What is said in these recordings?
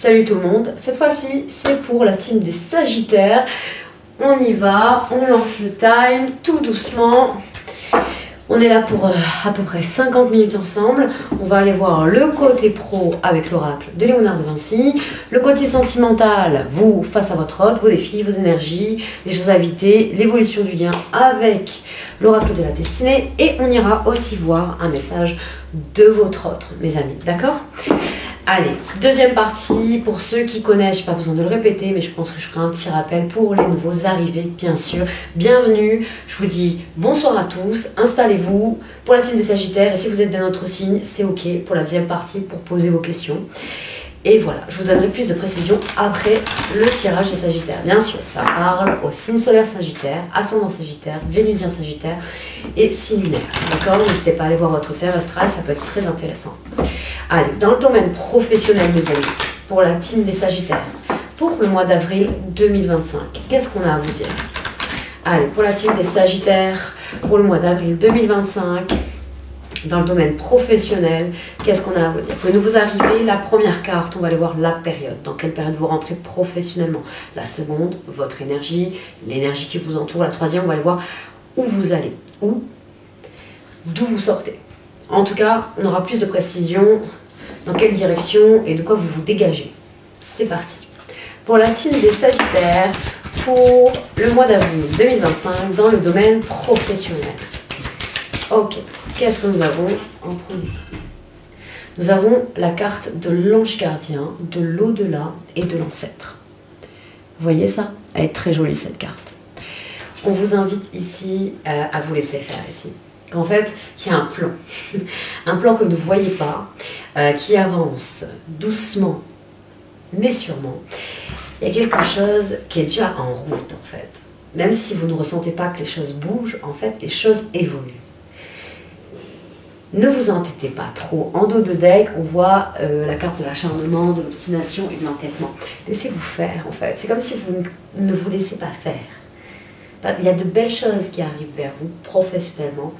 Salut tout le monde, cette fois-ci c'est pour la team des Sagittaires. On y va, on lance le time tout doucement. On est là pour à peu près 50 minutes ensemble. On va aller voir le côté pro avec l'oracle de Léonard de Vinci, le côté sentimental, vous face à votre hôte, vos défis, vos énergies, les choses à éviter, l'évolution du lien avec l'oracle de la destinée, et on ira aussi voir un message de votre hôte, mes amis, d'accord ? Allez, deuxième partie, pour ceux qui connaissent, je n'ai pas besoin de le répéter, mais je pense que je ferai un petit rappel pour les nouveaux arrivés, bien sûr. Bienvenue, je vous dis bonsoir à tous, installez-vous pour la team des Sagittaires, et si vous êtes d'un autre signe, c'est ok pour la deuxième partie pour poser vos questions. Et voilà, je vous donnerai plus de précisions après le tirage des Sagittaires. Bien sûr, ça parle au signe solaire Sagittaire, ascendant Sagittaire, Vénusien Sagittaire et signe lunaire. D'accord ? N'hésitez pas à aller voir votre terre astrale, ça peut être très intéressant. Allez, dans le domaine professionnel, mes amis, pour la team des Sagittaires, pour le mois d'avril 2025, qu'est-ce qu'on a à vous dire ? Allez, pour la team des Sagittaires, pour le mois d'avril 2025, dans le domaine professionnel, qu'est-ce qu'on a à vous dire? Pour nouveaux arrivés, la première carte, on va aller voir la période. Dans quelle période vous rentrez professionnellement? La seconde, votre énergie, l'énergie qui vous entoure. La troisième, on va aller voir où vous allez, d'où vous sortez. En tout cas, on aura plus de précision dans quelle direction et de quoi vous vous dégagez. C'est parti. Pour la team des Sagittaires, pour le mois d'avril 2025, dans le domaine professionnel. Ok, qu'est-ce que nous avons en premier? Nous avons la carte de l'ange gardien, de l'au-delà et de l'ancêtre. Vous voyez ça? Elle est très jolie cette carte. On vous invite ici à vous laisser faire ici. Qu'en fait, il y a un plan. Un plan que vous ne voyez pas, qui avance doucement, mais sûrement. Il y a quelque chose qui est déjà en route en fait. Même si vous ne ressentez pas que les choses bougent, en fait, les choses évoluent. Ne vous entêtez pas trop. En dos de deck, on voit la carte de l'acharnement, de l'obstination et de l'entêtement. Laissez-vous faire, en fait. C'est comme si vous ne vous laissez pas faire. Il y a de belles choses qui arrivent vers vous, professionnellement.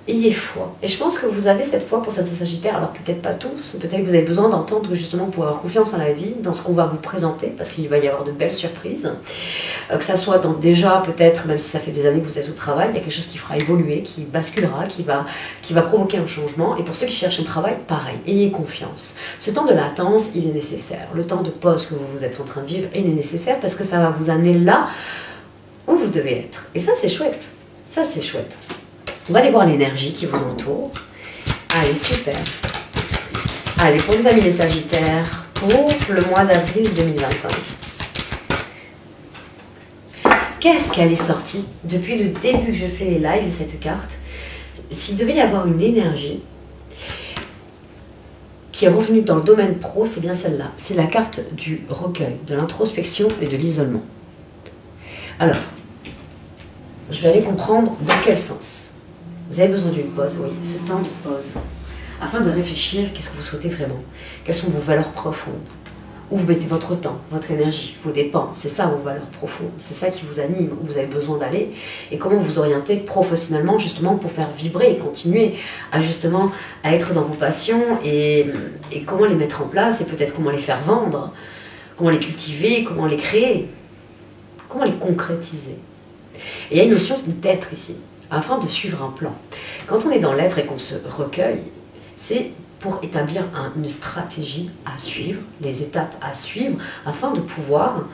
Ayez foi. Et je pense que vous avez cette foi pour cette Sagittaire. Alors peut-être pas tous, peut-être que vous avez besoin d'entendre justement pour avoir confiance en la vie, dans ce qu'on va vous présenter, parce qu'il va y avoir de belles surprises. Que ça soit dans déjà, peut-être, même si ça fait des années que vous êtes au travail, il y a quelque chose qui fera évoluer, qui basculera, qui va provoquer un changement. Et pour ceux qui cherchent un travail, pareil, ayez confiance. Ce temps de latence, il est nécessaire. Le temps de pause que vous êtes en train de vivre, il est nécessaire parce que ça va vous amener là où vous devez être. Et ça, c'est chouette. Ça, c'est chouette. On va aller voir l'énergie qui vous entoure. Allez, super. Allez, pour nos amis les Sagittaires, pour le mois d'avril 2025. Qu'est-ce qu'elle est sortie depuis le début que je fais les lives, cette carte? S'il devait y avoir une énergie qui est revenue dans le domaine pro, c'est bien celle-là. C'est la carte du recueil, de l'introspection et de l'isolement. Alors, je vais aller comprendre dans quel sens. Vous avez besoin d'une pause, oui, ce temps de pause, afin de réfléchir, qu'est-ce que vous souhaitez vraiment? Quelles sont vos valeurs profondes? Où vous mettez votre temps, votre énergie, vos dépenses? C'est ça vos valeurs profondes, c'est ça qui vous anime, où vous avez besoin d'aller, et comment vous orienter professionnellement justement pour faire vibrer et continuer à justement à être dans vos passions, et comment les mettre en place, et peut-être comment les faire vendre, comment les cultiver, comment les créer, comment les concrétiser. Et il y a une notion d'être ici, afin de suivre un plan. Quand on est dans l'être et qu'on se recueille, c'est pour établir une stratégie à suivre, les étapes à suivre, afin de pouvoir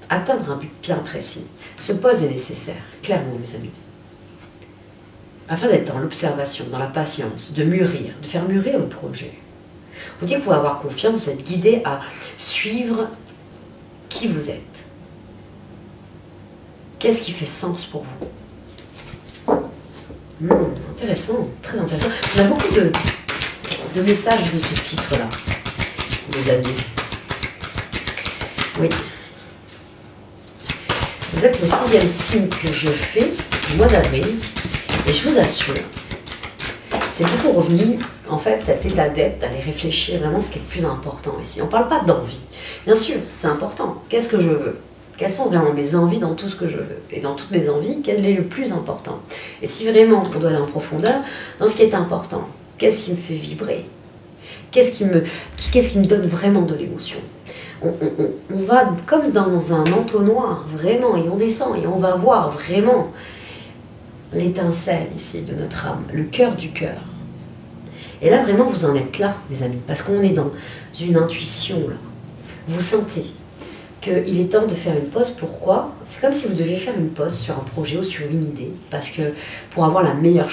atteindre un but bien précis. Ce pause est nécessaire, clairement mes amis. Afin d'être dans l'observation, dans la patience, de mûrir, de faire mûrir le projet. Vous dites que vous pouvez avoir confiance, vous êtes guidé à suivre qui vous êtes. Qu'est-ce qui fait sens pour vous? Intéressant, très intéressant. On a beaucoup de messages de ce titre-là, les amis. Oui. Vous êtes le 6e signe que je fais du mois d'avril, et je vous assure, c'est beaucoup revenu, en fait, cet état d'être, d'aller réfléchir vraiment ce qui est le plus important ici. On ne parle pas d'envie. Bien sûr, c'est important. Qu'est-ce que je veux? Quelles sont vraiment mes envies dans tout ce que je veux? Et dans toutes mes envies, quel est le plus important? Et si vraiment on doit aller en profondeur, dans ce qui est important, qu'est-ce qui me fait vibrer? qu'est-ce qui me donne vraiment de l'émotion. On va comme dans un entonnoir, vraiment, et on descend, et on va voir vraiment l'étincelle ici de notre âme, le cœur du cœur. Et là, vraiment, vous en êtes là, mes amis, parce qu'on est dans une intuition, là. Vous sentez qu'il est temps de faire une pause. Pourquoi? C'est comme si vous deviez faire une pause sur un projet ou sur une idée, parce que pour avoir la meilleure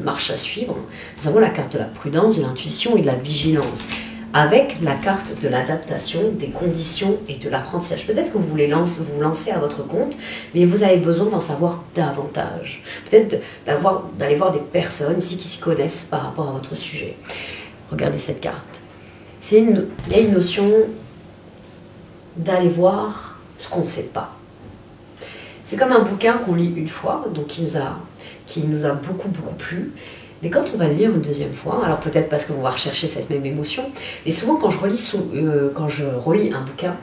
marche à suivre, nous avons la carte de la prudence, de l'intuition et de la vigilance, avec la carte de l'adaptation, des conditions et de l'apprentissage. Peut-être que vous voulez vous lancer à votre compte, mais vous avez besoin d'en savoir davantage. Peut-être d'aller voir des personnes ici qui s'y connaissent par rapport à votre sujet. Regardez cette carte. Il y a une notion d'aller voir ce qu'on ne sait pas. C'est comme un bouquin qu'on lit une fois, donc qui nous a beaucoup plu. Mais quand on va le lire une deuxième fois, alors peut-être parce qu'on va rechercher cette même émotion, et souvent quand je relis un bouquin,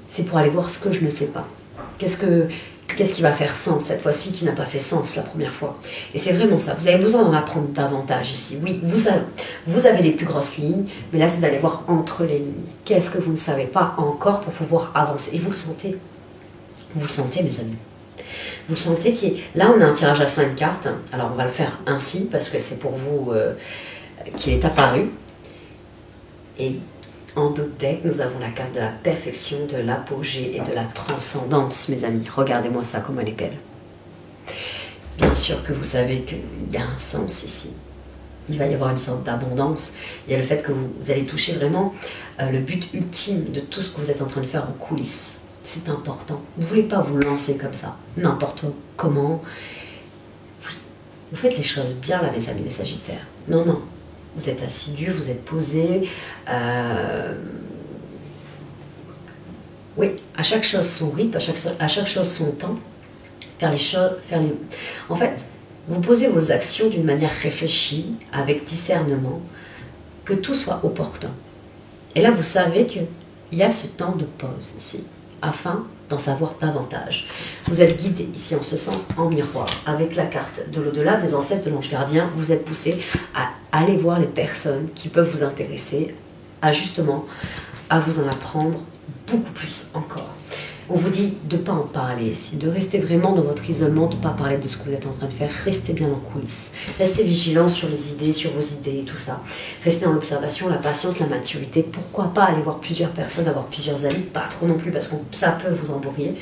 c'est pour aller voir ce que je ne sais pas. Qu'est-ce qui va faire sens cette fois-ci qui n'a pas fait sens la première fois? Et c'est vraiment ça, vous avez besoin d'en apprendre davantage ici. Oui, vous avez les plus grosses lignes, mais là c'est d'aller voir entre les lignes. Qu'est-ce que vous ne savez pas encore pour pouvoir avancer? Et vous le sentez. Vous le sentez, mes amis. Vous le sentez là on a un tirage à 5 cartes, alors on va le faire ainsi parce que c'est pour vous qu'il est apparu. Et en d'autres decks, nous avons la carte de la perfection, de l'apogée et de la transcendance, mes amis. Regardez-moi ça, comme elle est belle. Bien sûr que vous savez qu'il y a un sens ici. Il va y avoir une sorte d'abondance. Il y a le fait que vous allez toucher vraiment le but ultime de tout ce que vous êtes en train de faire en coulisses. C'est important. Vous ne voulez pas vous lancer comme ça, n'importe comment. Oui, vous faites les choses bien là, mes amis les Sagittaires. Non, non. Vous êtes assidus, vous êtes posés. Oui, à chaque chose son rythme, à chaque chose son temps. En fait, vous posez vos actions d'une manière réfléchie, avec discernement, que tout soit opportun. Et là, vous savez qu'il y a ce temps de pause ici, afin d'en savoir davantage. Vous êtes guidé ici en ce sens en miroir, avec la carte de l'au-delà, des ancêtres, de l'ange gardien. Vous êtes poussé à aller voir les personnes qui peuvent vous intéresser, à vous en apprendre beaucoup plus encore. On vous dit de ne pas en parler ici, de rester vraiment dans votre isolement, de ne pas parler de ce que vous êtes en train de faire. Restez bien en coulisses. Restez vigilant sur les idées, sur vos idées et tout ça. Restez dans l'observation, la patience, la maturité. Pourquoi pas aller voir plusieurs personnes, avoir plusieurs amis, pas trop non plus parce que ça peut vous embrouiller.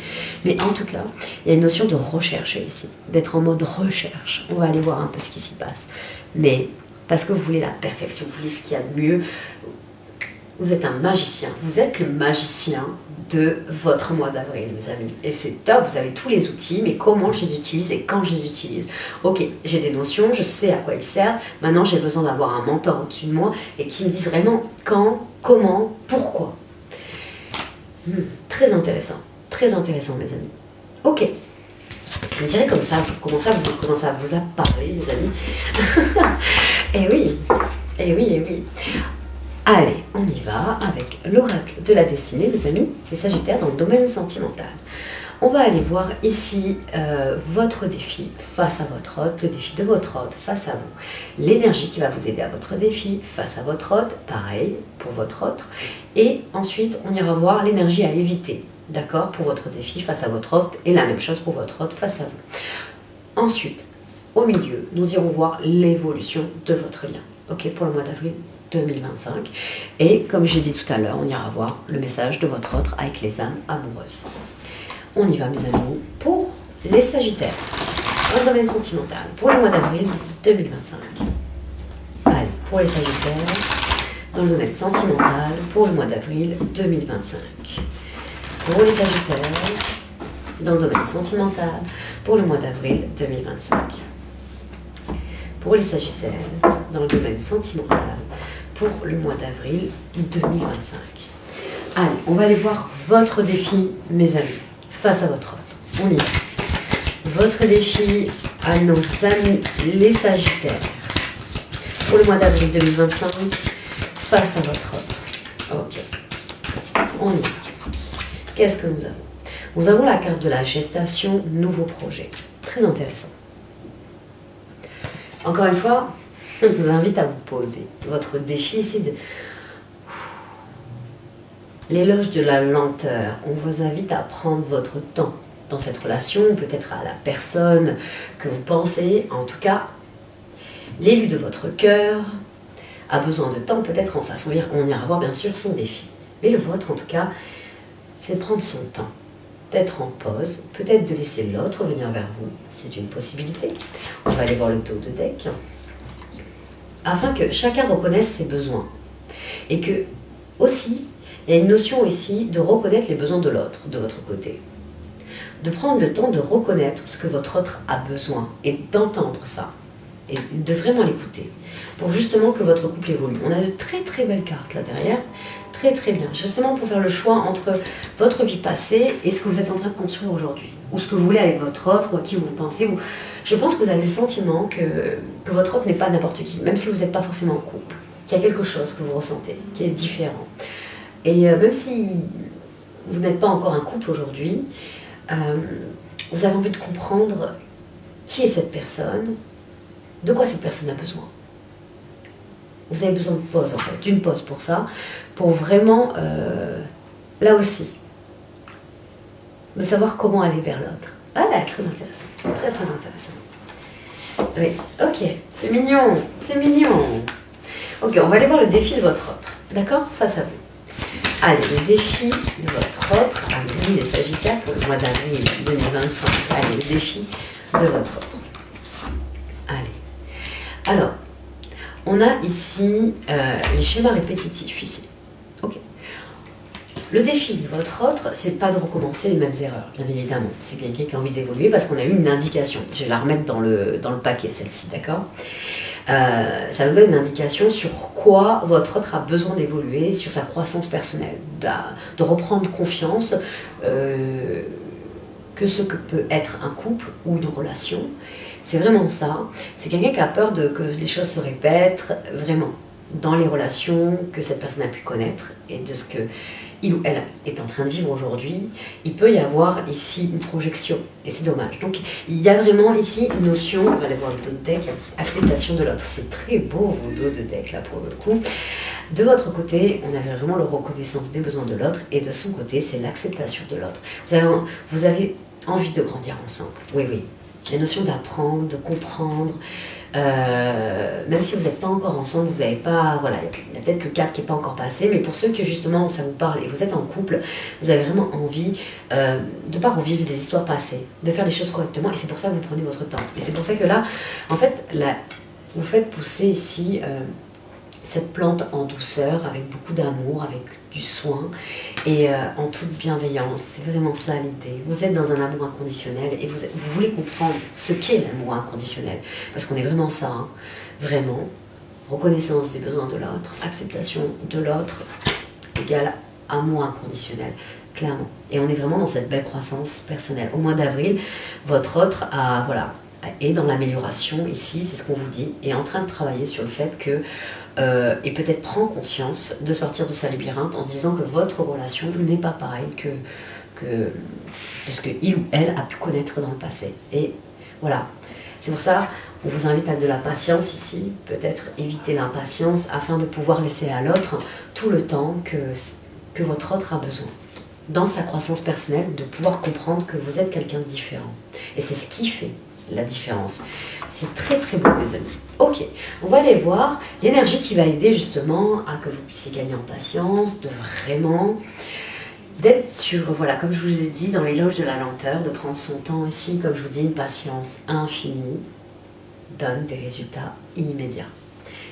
Mais en tout cas, il y a une notion de rechercher ici, d'être en mode recherche. On va aller voir un peu ce qui s'y passe. Mais parce que vous voulez la perfection, vous voulez ce qu'il y a de mieux. Vous êtes un magicien, vous êtes le magicien de votre mois d'avril, mes amis. Et c'est top, vous avez tous les outils, mais comment je les utilise et quand je les utilise. Ok, j'ai des notions, je sais à quoi ils servent. Maintenant, j'ai besoin d'avoir un mentor au-dessus de moi et qui me dise vraiment quand, comment, pourquoi. Très intéressant, mes amis. Ok, je dirais comme ça, comment ça vous a parlé, les amis. Et oui, et oui, et oui. Allez, on y va avec l'oracle de la destinée, mes amis, les Sagittaires dans le domaine sentimental. On va aller voir ici votre défi face à votre hôte, le défi de votre hôte face à vous. L'énergie qui va vous aider à votre défi face à votre hôte, pareil pour votre hôte. Et ensuite, on ira voir l'énergie à éviter, d'accord, pour votre défi face à votre hôte et la même chose pour votre hôte face à vous. Ensuite, au milieu, nous irons voir l'évolution de votre lien, ok, pour le mois d'avril 2025. Et comme j'ai dit tout à l'heure, on ira voir le message de votre autre avec les âmes amoureuses. On y va, mes amis, pour les Sagittaires, dans le domaine sentimental, pour le mois d'avril 2025. Allez, pour les Sagittaires, dans le domaine sentimental, pour le mois d'avril 2025. Pour les Sagittaires, dans le domaine sentimental, pour le mois d'avril 2025. Pour les Sagittaires, dans le domaine sentimental, pour le mois d'avril 2025. Allez, on va aller voir votre défi, mes amis, face à votre hôte. On y va. Votre défi à nos amis, les Sagittaires, pour le mois d'avril 2025, face à votre hôte. Ok, on y va. Qu'est-ce que nous avons? Nous avons la carte de la gestation, nouveau projet. Très intéressant. Encore une fois, je vous invite à vous poser. Votre défi, c'est de... L'éloge de la lenteur. On vous invite à prendre votre temps dans cette relation, peut-être à la personne que vous pensez. En tout cas, l'élu de votre cœur a besoin de temps, peut-être en face. On ira voir bien sûr son défi. Mais le vôtre, en tout cas, c'est de prendre son temps, d'être en pause, peut-être de laisser l'autre venir vers vous. C'est une possibilité. On va aller voir le dos de deck. Afin que chacun reconnaisse ses besoins. Et que, aussi, il y a une notion ici de reconnaître les besoins de l'autre, de votre côté. De prendre le temps de reconnaître ce que votre autre a besoin et d'entendre ça. Et de vraiment l'écouter. Pour justement que votre couple évolue. On a de très très belles cartes là derrière. Très très bien. Justement pour faire le choix entre votre vie passée et ce que vous êtes en train de construire aujourd'hui. Ou ce que vous voulez avec votre autre, ou à qui vous pensez. Je pense que vous avez le sentiment que votre autre n'est pas n'importe qui. Même si vous n'êtes pas forcément en couple. Qu'il y a quelque chose que vous ressentez, qui est différent. Et même si vous n'êtes pas encore un couple aujourd'hui, vous avez envie de comprendre qui est cette personne, de quoi cette personne a besoin. Vous avez besoin de pause en fait, d'une pause pour ça, pour vraiment, là aussi, de savoir comment aller vers l'autre. Ah là, très intéressant, très très intéressant. Oui, ok, c'est mignon, c'est mignon. Ok, on va aller voir le défi de votre autre, d'accord, face à vous. Allez, le défi de votre autre, allez, les Sagittaires pour le mois d'avril 2025. Allez, le défi de votre autre. Allez. Alors, on a ici les schémas répétitifs ici. Ok. Le défi de votre autre, c'est pas de recommencer les mêmes erreurs, bien évidemment. C'est quelqu'un qui a envie d'évoluer parce qu'on a eu une indication. Je vais la remettre dans le paquet, celle-ci, d'accord ? Ça vous donne une indication sur quoi votre autre a besoin d'évoluer, sur sa croissance personnelle, de reprendre confiance que ce que peut être un couple ou une relation. C'est vraiment ça. C'est quelqu'un qui a peur que les choses se répètent vraiment dans les relations que cette personne a pu connaître et de ce que il ou elle est en train de vivre aujourd'hui. Il peut y avoir ici une projection et c'est dommage. Donc il y a vraiment ici une notion, on va aller voir le dos de deck, acceptation de l'autre. C'est très beau vos dos de deck là pour le coup. De votre côté, on avait vraiment la reconnaissance des besoins de l'autre et de son côté, c'est l'acceptation de l'autre. Vous avez envie de grandir ensemble. Oui, oui. La notion d'apprendre, de comprendre, même si vous n'êtes pas encore ensemble, vous n'avez pas, voilà, il y a peut-être le cap qui n'est pas encore passé, mais pour ceux que justement ça vous parle et vous êtes en couple, vous avez vraiment envie de ne pas revivre des histoires passées, de faire les choses correctement, et c'est pour ça que vous prenez votre temps. Et c'est pour ça que là, en fait, vous faites pousser ici cette plante en douceur, avec beaucoup d'amour, avec du soin et en toute bienveillance. C'est vraiment ça l'idée. Vous êtes dans un amour inconditionnel et vous voulez comprendre ce qu'est l'amour inconditionnel. Parce qu'on est vraiment ça, hein. Vraiment. Reconnaissance des besoins de l'autre, acceptation de l'autre, égale amour inconditionnel. Clairement. Et on est vraiment dans cette belle croissance personnelle. Au mois d'avril, votre autre est dans l'amélioration ici, c'est ce qu'on vous dit, est en train de travailler sur le fait que et peut-être prend conscience de sortir de sa labyrinthe en se disant que votre relation n'est pas pareille que de ce qu'il ou elle a pu connaître dans le passé. Et voilà, c'est pour ça on vous invite à de la patience ici, peut-être éviter l'impatience afin de pouvoir laisser à l'autre tout le temps que votre autre a besoin. Dans sa croissance personnelle, de pouvoir comprendre que vous êtes quelqu'un de différent. Et c'est ce qui fait la différence. C'est très très beau mes amis. Ok, on va aller voir l'énergie qui va aider justement à que vous puissiez gagner en patience, de vraiment d'être sur, voilà, comme je vous ai dit, dans l'éloge de la lenteur, de prendre son temps aussi, comme je vous dis, une patience infinie donne des résultats immédiats.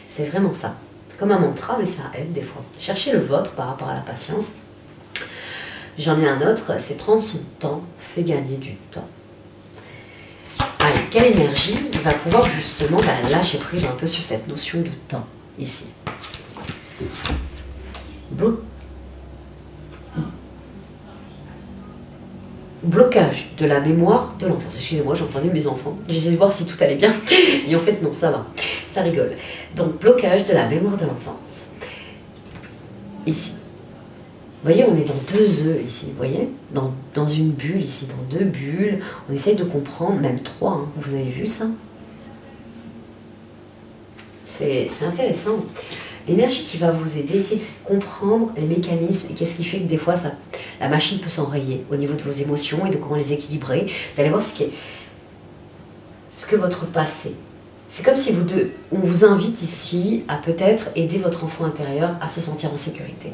C'est vraiment ça. C'est comme un mantra, mais ça aide des fois. Cherchez le vôtre par rapport à la patience. J'en ai un autre, c'est prendre son temps, fait gagner du temps. Allez, quelle énergie va pouvoir justement lâcher prise un peu sur cette notion de temps, ici. Blocage de la mémoire de l'enfance. Excusez-moi, j'entendais mes enfants. J'essaie de voir si tout allait bien. Et en fait, non, ça va. Ça rigole. Donc, blocage de la mémoire de l'enfance. Ici. Vous voyez, on est dans deux œufs ici, vous voyez, dans une bulle ici, dans deux bulles. On essaye de comprendre, même trois, hein. Vous avez vu ça? C'est intéressant. L'énergie qui va vous aider, c'est de comprendre les mécanismes et qu'est-ce qui fait que des fois, la machine peut s'enrayer au niveau de vos émotions et de comment les équilibrer. D'aller voir ce que votre passé. C'est comme si on vous invite ici à peut-être aider votre enfant intérieur à se sentir en sécurité.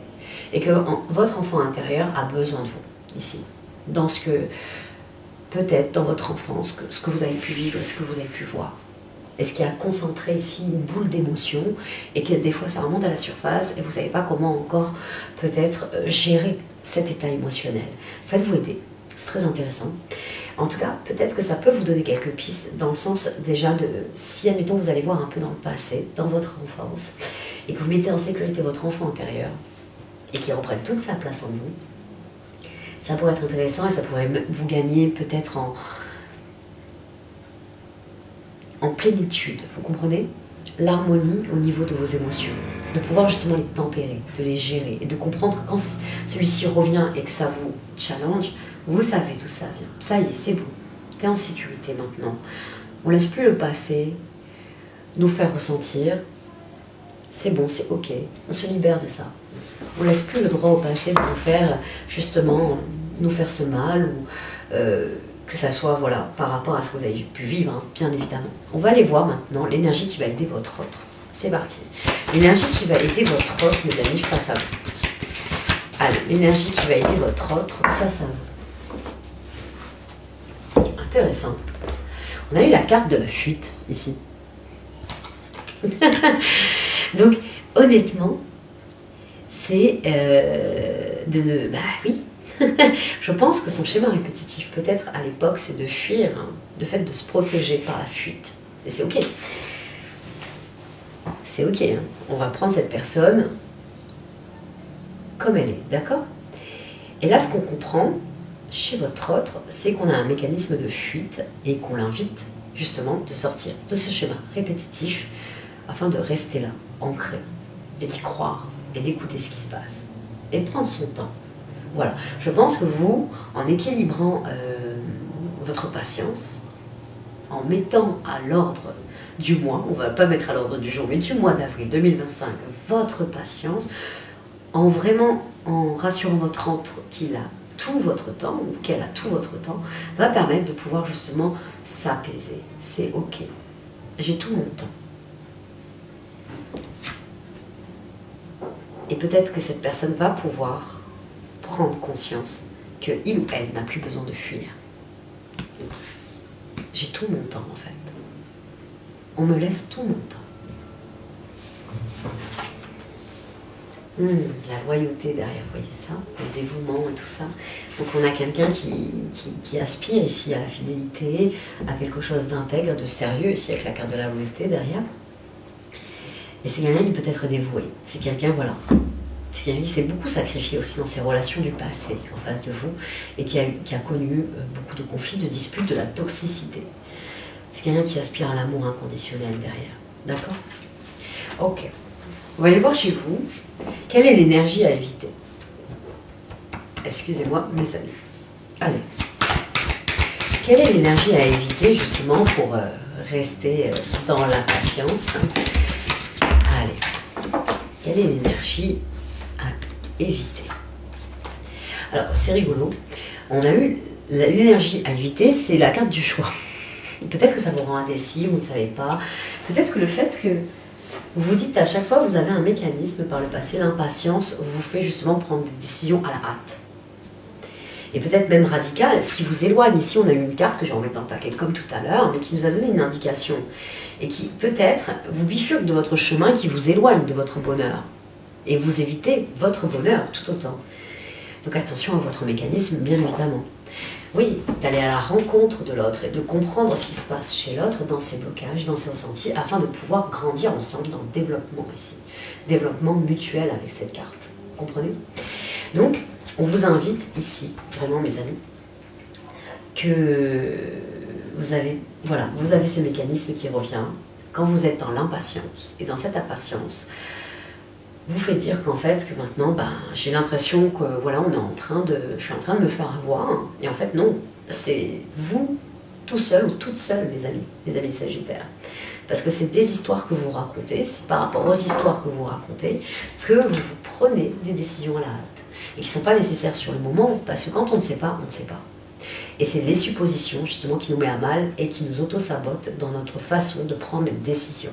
Et que votre enfant intérieur a besoin de vous, ici. Dans ce que, peut-être dans votre enfance, ce que vous avez pu vivre, ce que vous avez pu voir. Et ce qui a concentré ici une boule d'émotions et que des fois ça remonte à la surface et vous ne savez pas comment encore peut-être gérer cet état émotionnel. Faites-vous aider, c'est très intéressant. En tout cas, peut-être que ça peut vous donner quelques pistes dans le sens déjà de, si admettons vous allez voir un peu dans le passé, dans votre enfance, et que vous mettez en sécurité votre enfant intérieur et qu'il reprenne toute sa place en vous, ça pourrait être intéressant et ça pourrait vous gagner peut-être en plénitude, vous comprenez? L'harmonie au niveau de vos émotions, de pouvoir justement les tempérer, de les gérer et de comprendre que quand celui-ci revient et que ça vous challenge, vous savez d'où ça vient. Ça y est, c'est bon, t'es en sécurité maintenant. On laisse plus le passé nous faire ressentir, c'est bon, c'est ok, on se libère de ça. On laisse plus le droit au passé de nous faire justement nous faire ce mal ou que ça soit voilà, par rapport à ce que vous avez pu vivre, hein, bien évidemment. On va aller voir maintenant l'énergie qui va aider votre autre. C'est parti. L'énergie qui va aider votre autre, mes amis, face à vous. Allez, l'énergie qui va aider votre autre face à vous. Intéressant. On a eu la carte de la fuite, ici. Donc, honnêtement, c'est bah oui, je pense que son schéma répétitif, peut-être à l'époque, c'est de fuir, hein, le fait de se protéger par la fuite. Et c'est ok. C'est ok. Hein. On va prendre cette personne comme elle est, d'accord? Et là, ce qu'on comprend chez votre autre, c'est qu'on a un mécanisme de fuite et qu'on l'invite justement de sortir de ce schéma répétitif afin de rester là, ancré, et d'y croire, et d'écouter ce qui se passe, et de prendre son temps. Voilà, je pense que vous, en équilibrant votre patience, en mettant à l'ordre du mois, on ne va pas mettre à l'ordre du jour, mais du mois d'avril 2025, votre patience, en rassurant votre autre qu'il a tout votre temps, ou qu'elle a tout votre temps, va permettre de pouvoir justement s'apaiser. C'est ok, j'ai tout mon temps. Et peut-être que cette personne va pouvoir prendre conscience qu'il ou elle n'a plus besoin de fuir. J'ai tout mon temps en fait. On me laisse tout mon temps. La loyauté derrière, vous voyez ça, le dévouement et tout ça. Donc on a quelqu'un qui aspire ici à la fidélité, à quelque chose d'intègre, de sérieux, ici avec la carte de la loyauté derrière. Et c'est quelqu'un qui peut être dévoué. C'est quelqu'un, voilà. C'est quelqu'un qui s'est beaucoup sacrifié aussi dans ses relations du passé en face de vous et qui a connu beaucoup de conflits, de disputes, de la toxicité. C'est quelqu'un qui aspire à l'amour inconditionnel derrière. D'accord? Ok. On va aller voir chez vous. Quelle est l'énergie à éviter? Excusez-moi, mes amis. Allez. Quelle est l'énergie à éviter justement pour rester dans la patience? Allez. Quelle est l'énergie à éviter? Alors, c'est rigolo. On a eu l'énergie à éviter, c'est la carte du choix. Peut-être que ça vous rend indécis, vous ne savez pas. Peut-être que le fait que vous vous dites à chaque fois, vous avez un mécanisme par le passé, l'impatience vous fait justement prendre des décisions à la hâte. Et peut-être même radical, ce qui vous éloigne. Ici, on a eu une carte que je vais remettre dans le paquet comme tout à l'heure, mais qui nous a donné une indication. Et qui, peut-être, vous bifurque de votre chemin, qui vous éloigne de votre bonheur. Et vous évitez votre bonheur tout autant. Donc attention à votre mécanisme, bien évidemment. Oui, d'aller à la rencontre de l'autre et de comprendre ce qui se passe chez l'autre dans ses blocages, dans ses ressentis, afin de pouvoir grandir ensemble dans le développement ici. Développement mutuel avec cette carte. Vous comprenez? Donc, on vous invite ici, vraiment mes amis, que vous avez ce mécanisme qui revient quand vous êtes dans l'impatience. Et dans cette impatience, vous faites dire qu'en fait, que maintenant, j'ai l'impression que voilà, je suis en train de me faire avoir. Et en fait, non, c'est vous tout seul ou toute seule, mes amis Sagittaires. Parce que c'est des histoires que vous racontez, c'est par rapport aux histoires que vous racontez que vous prenez des décisions à la hâte. Et qui ne sont pas nécessaires sur le moment, parce que quand on ne sait pas, on ne sait pas. Et c'est les suppositions justement qui nous met à mal et qui nous auto-sabotent dans notre façon de prendre des décisions.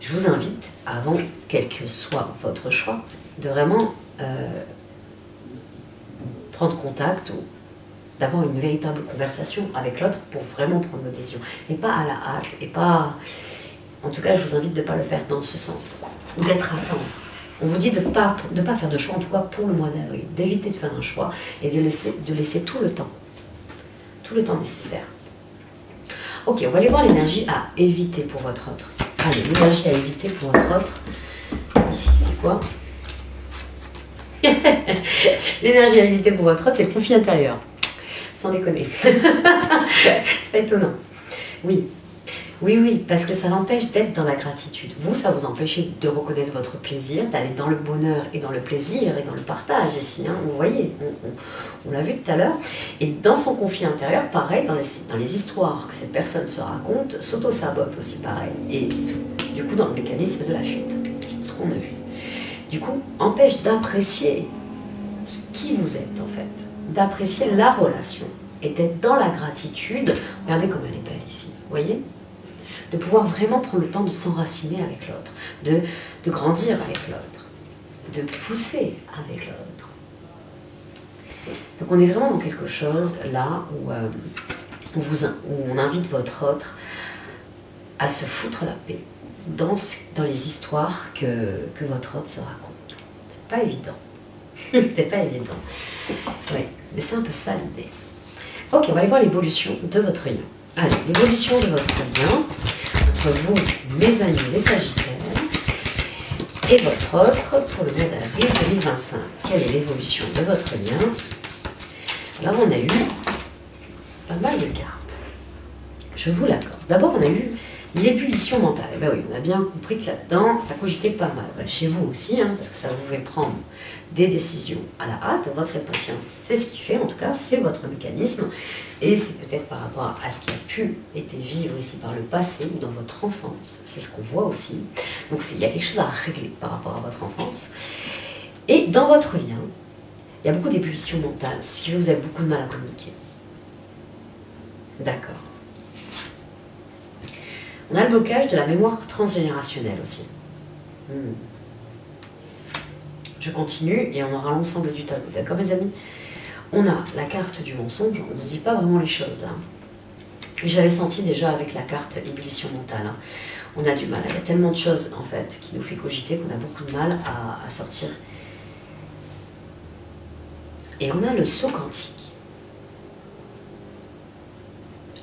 Je vous invite, avant quel que soit votre choix, de vraiment prendre contact ou d'avoir une véritable conversation avec l'autre pour vraiment prendre vos décisions. Et pas à la hâte, et pas... En tout cas, je vous invite de ne pas le faire dans ce sens. Ou d'être à attendre. On vous dit de ne pas faire de choix, en tout cas pour le mois d'avril. D'éviter de faire un choix et de laisser tout le temps. Tout le temps nécessaire. Ok, on va aller voir l'énergie à éviter pour votre autre. Allez, l'énergie à éviter pour votre autre. Ici, c'est quoi? L'énergie à éviter pour votre autre, c'est le conflit intérieur. Sans déconner. C'est pas étonnant. Oui. Oui, parce que ça l'empêche d'être dans la gratitude. Vous, ça vous empêche de reconnaître votre plaisir, d'aller dans le bonheur et dans le plaisir et dans le partage ici. Hein. Vous voyez, on l'a vu tout à l'heure. Et dans son conflit intérieur, pareil, dans les histoires que cette personne se raconte, s'auto-sabote aussi pareil. Et du coup, dans le mécanisme de la fuite, ce qu'on a vu. Du coup, empêche d'apprécier qui vous êtes en fait, d'apprécier la relation et d'être dans la gratitude. Regardez comme elle est belle ici, vous voyez? De pouvoir vraiment prendre le temps de s'enraciner avec l'autre, de grandir avec l'autre, de pousser avec l'autre. Donc on est vraiment dans quelque chose là où, où on invite votre autre à se foutre la paix dans les histoires que votre autre se raconte. C'est pas évident. C'est pas évident. Oui, mais c'est un peu ça l'idée. Ok, on va aller voir l'évolution de votre lien. Allez, l'évolution de votre lien entre vous, mes amis, les Sagittaires, et votre autre pour le mois d'avril 2025. Quelle est l'évolution de votre lien? Là, on a eu pas mal de cartes. Je vous l'accorde. D'abord, on a eu l'ébullition mentale. Eh bien oui, on a bien compris que là-dedans, ça cogitait pas mal. Ben, chez vous aussi, hein, parce que ça vous fait prendre des décisions à la hâte. Votre impatience, c'est ce qui fait, en tout cas, c'est votre mécanisme. Et c'est peut-être par rapport à ce qui a pu être vivre ici par le passé ou dans votre enfance. C'est ce qu'on voit aussi. Donc il y a quelque chose à régler par rapport à votre enfance. Et dans votre lien, il y a beaucoup d'ébullition mentale, ce qui fait que vous avez beaucoup de mal à communiquer. D'accord. On a le blocage de la mémoire transgénérationnelle aussi. Je continue et on aura l'ensemble du tableau. D'accord, mes amis? On a la carte du mensonge, on ne se dit pas vraiment les choses là. J'avais senti déjà avec la carte ébullition mentale. Hein. On a du mal. Il y a tellement de choses en fait qui nous fait cogiter qu'on a beaucoup de mal à sortir. Et on a le saut quantique.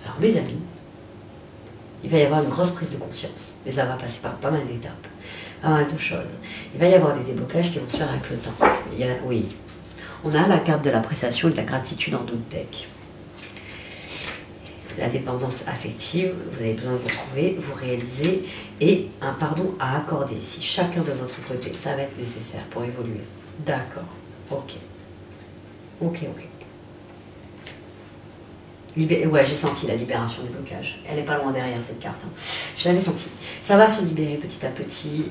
Alors mes amis, il va y avoir une grosse prise de conscience, mais ça va passer par pas mal d'étapes, pas mal de choses. Il va y avoir des déblocages qui vont se faire avec le temps. Oui, on a la carte de l'appréciation et de la gratitude en d'autres decks. La dépendance affective, vous avez besoin de vous trouver, vous réaliser, et un pardon à accorder. Si chacun de votre côté, ça va être nécessaire pour évoluer. D'accord, ok. Ouais, j'ai senti la libération du blocage. Elle n'est pas loin derrière cette carte. Hein. Je l'avais senti. Ça va se libérer petit à petit.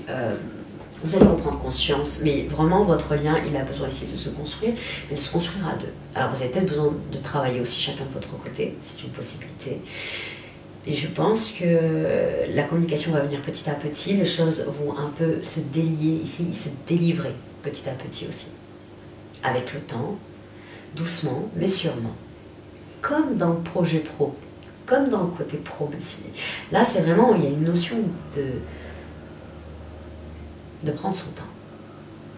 Vous allez reprendre conscience, mais vraiment votre lien, il a besoin ici de se construire, mais de se construire à deux. Alors vous avez peut-être besoin de travailler aussi chacun de votre côté, c'est une possibilité. Et je pense que la communication va venir petit à petit, les choses vont un peu se délier ici, se délivrer petit à petit aussi. Avec le temps, doucement, mais sûrement. Comme dans le projet pro, comme dans le côté pro ici. Là, c'est vraiment, il y a une notion de prendre son temps.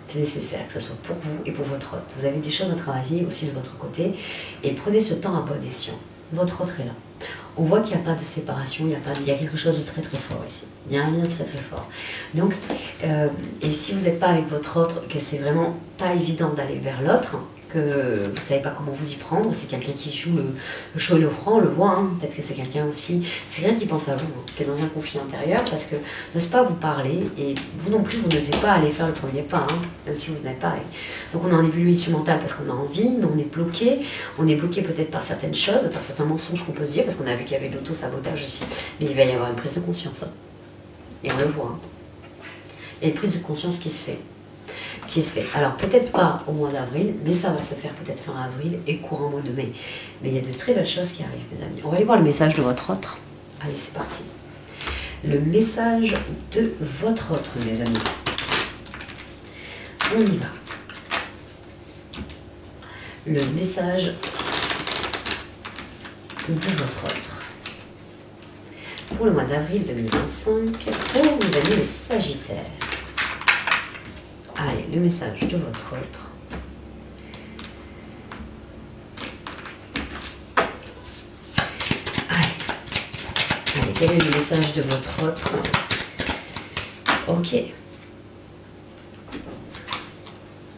C'est nécessaire que ce soit pour vous et pour votre hôte. Vous avez des choses à travailler aussi de votre côté et prenez ce temps à bon escient. Votre hôte est là. On voit qu'il n'y a pas de séparation, il y a quelque chose de très très fort ici. Il y a un lien très très fort. Donc, et si vous n'êtes pas avec votre autre, que c'est vraiment pas évident d'aller vers l'autre, que vous ne savez pas comment vous y prendre. C'est quelqu'un qui joue le chaud et le froid, on le voit. Hein. Peut-être que c'est quelqu'un aussi, c'est quelqu'un qui pense à vous, hein, qui est dans un conflit intérieur, parce que n'ose pas vous parler, et vous non plus, vous n'osez pas aller faire le premier pas, hein, même si vous n'êtes pas. Donc on est en ébullition mentale parce qu'on a envie, mais on est bloqué. On est bloqué peut-être par certaines choses, par certains mensonges qu'on peut se dire, parce qu'on a vu qu'il y avait de l'auto-sabotage aussi. Mais il va y avoir une prise de conscience. Hein. Et on le voit. Hein. Il y a une prise de conscience qui se fait. Alors peut-être pas au mois d'avril, mais ça va se faire peut-être fin avril et courant mois de mai. Mais il y a de très belles choses qui arrivent, mes amis. On va aller voir le message de votre autre. Allez, c'est parti. Le message de votre autre, mes amis. On y va. Le message de votre autre. Pour le mois d'avril 2025, pour nos amis les Sagittaires. Allez, le message de votre autre. Allez, quel est le message de votre autre? Ok.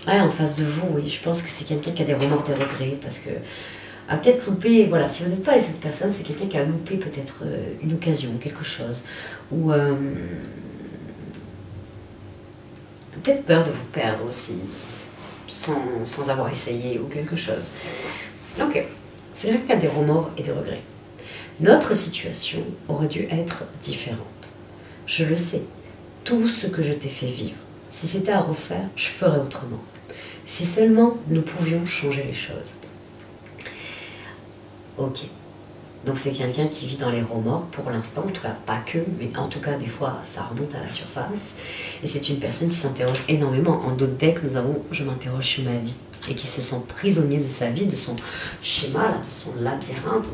En face de vous, oui, je pense que c'est quelqu'un qui a des remords, des regrets, parce que a peut-être loupé, voilà, si vous n'êtes pas avec cette personne, c'est quelqu'un qui a loupé peut-être une occasion, quelque chose, ou peut-être peur de vous perdre aussi, sans avoir essayé ou quelque chose. Ok, c'est quelqu'un qui a des remords et des regrets. Notre situation aurait dû être différente. Je le sais, tout ce que je t'ai fait vivre, si c'était à refaire, je ferais autrement. Si seulement nous pouvions changer les choses. Ok. Donc c'est quelqu'un qui vit dans les remords pour l'instant, en tout cas pas que, mais en tout cas des fois ça remonte à la surface. Et c'est une personne qui s'interroge énormément. En d'autres decks, nous avons je m'interroge sur ma vie. Et qui se sent prisonnier de sa vie, de son schéma, là, de son labyrinthe.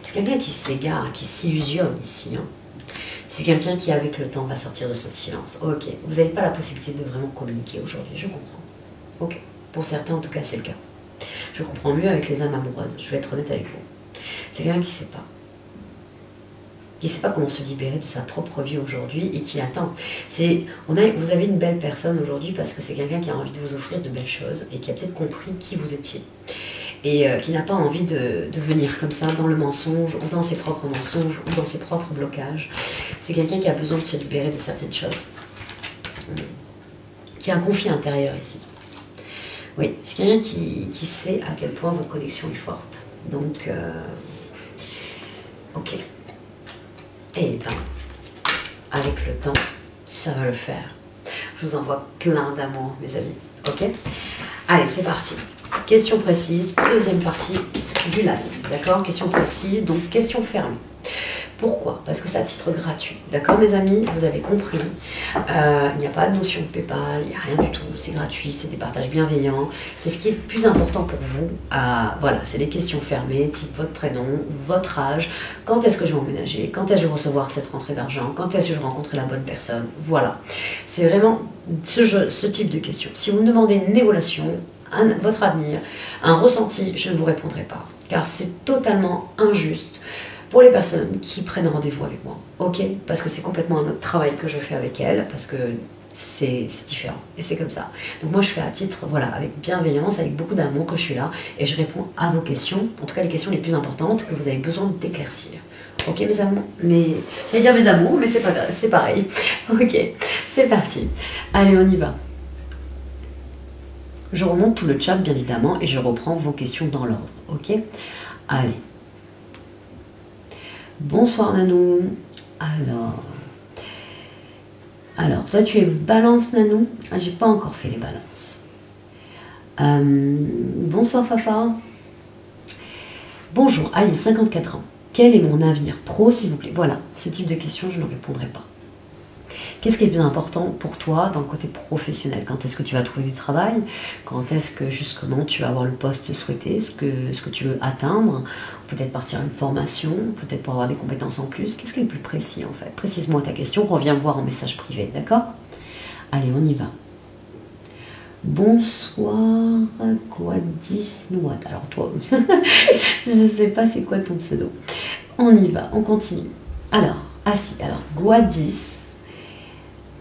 C'est quelqu'un qui s'égare, qui s'illusionne ici. Hein. C'est quelqu'un qui avec le temps va sortir de son silence. Ok, vous n'avez pas la possibilité de vraiment communiquer aujourd'hui, je comprends. Ok, pour certains en tout cas c'est le cas. Je comprends mieux avec les âmes amoureuses, je vais être honnête avec vous. C'est quelqu'un qui ne sait pas. Qui ne sait pas comment se libérer de sa propre vie aujourd'hui et qui attend. Vous avez une belle personne aujourd'hui parce que c'est quelqu'un qui a envie de vous offrir de belles choses et qui a peut-être compris qui vous étiez. Et qui n'a pas envie de venir comme ça dans le mensonge ou dans ses propres mensonges ou dans ses propres blocages. C'est quelqu'un qui a besoin de se libérer de certaines choses. Qui a un conflit intérieur ici. Oui, c'est quelqu'un qui sait à quel point votre connexion est forte. Donc, ok. Et ben, avec le temps, ça va le faire. Je vous envoie plein d'amour, mes amis. Ok? Allez, c'est parti. Question précise, deuxième partie du live. D'accord? Question précise, donc question fermée. Pourquoi? Parce que c'est à titre gratuit. D'accord, mes amis? Vous avez compris. Il n'y a pas de notion de PayPal, il n'y a rien du tout. C'est gratuit, c'est des partages bienveillants. C'est ce qui est le plus important pour vous. Voilà, c'est des questions fermées, type votre prénom, votre âge, quand est-ce que je vais emménager, quand est-ce que je vais recevoir cette rentrée d'argent, quand est-ce que je vais rencontrer la bonne personne. Voilà. C'est vraiment ce type de questions. Si vous me demandez une évaluation, votre avenir, un ressenti, je ne vous répondrai pas. Car c'est totalement injuste pour les personnes qui prennent rendez-vous avec moi, ok? Parce que c'est complètement un autre travail que je fais avec elles, parce que c'est différent, et c'est comme ça. Donc moi je fais à titre, voilà, avec bienveillance, avec beaucoup d'amour que je suis là, et je réponds à vos questions, en tout cas les questions les plus importantes que vous avez besoin d'éclaircir. Ok mes amours, j'allais dire mes amours, mais c'est pas grave, c'est pareil. Ok, c'est parti. Allez, on y va. Je remonte tout le chat bien évidemment, et je reprends vos questions dans l'ordre, ok? Allez. Bonsoir Nanou. Alors, toi tu es balance Nanou. Ah, j'ai pas encore fait les balances. Bonsoir Fafa. Bonjour Alice, 54 ans. Quel est mon avenir pro s'il vous plaît? Voilà, ce type de questions je ne répondrai pas. Qu'est-ce qui est le plus important pour toi dans le côté professionnel? Quand est-ce que tu vas trouver du travail? Quand est-ce que justement tu vas avoir le poste souhaité, ce que tu veux atteindre? Peut-être partir à une formation, peut-être pour avoir des compétences en plus. Qu'est-ce qui est le plus précis en fait? Précise-moi ta question, reviens me voir en message privé, d'accord? Allez, on y va. Bonsoir, Gwadis Nouad. Alors toi, je ne sais pas c'est quoi ton pseudo. On y va, on continue. Alors, Gwadis,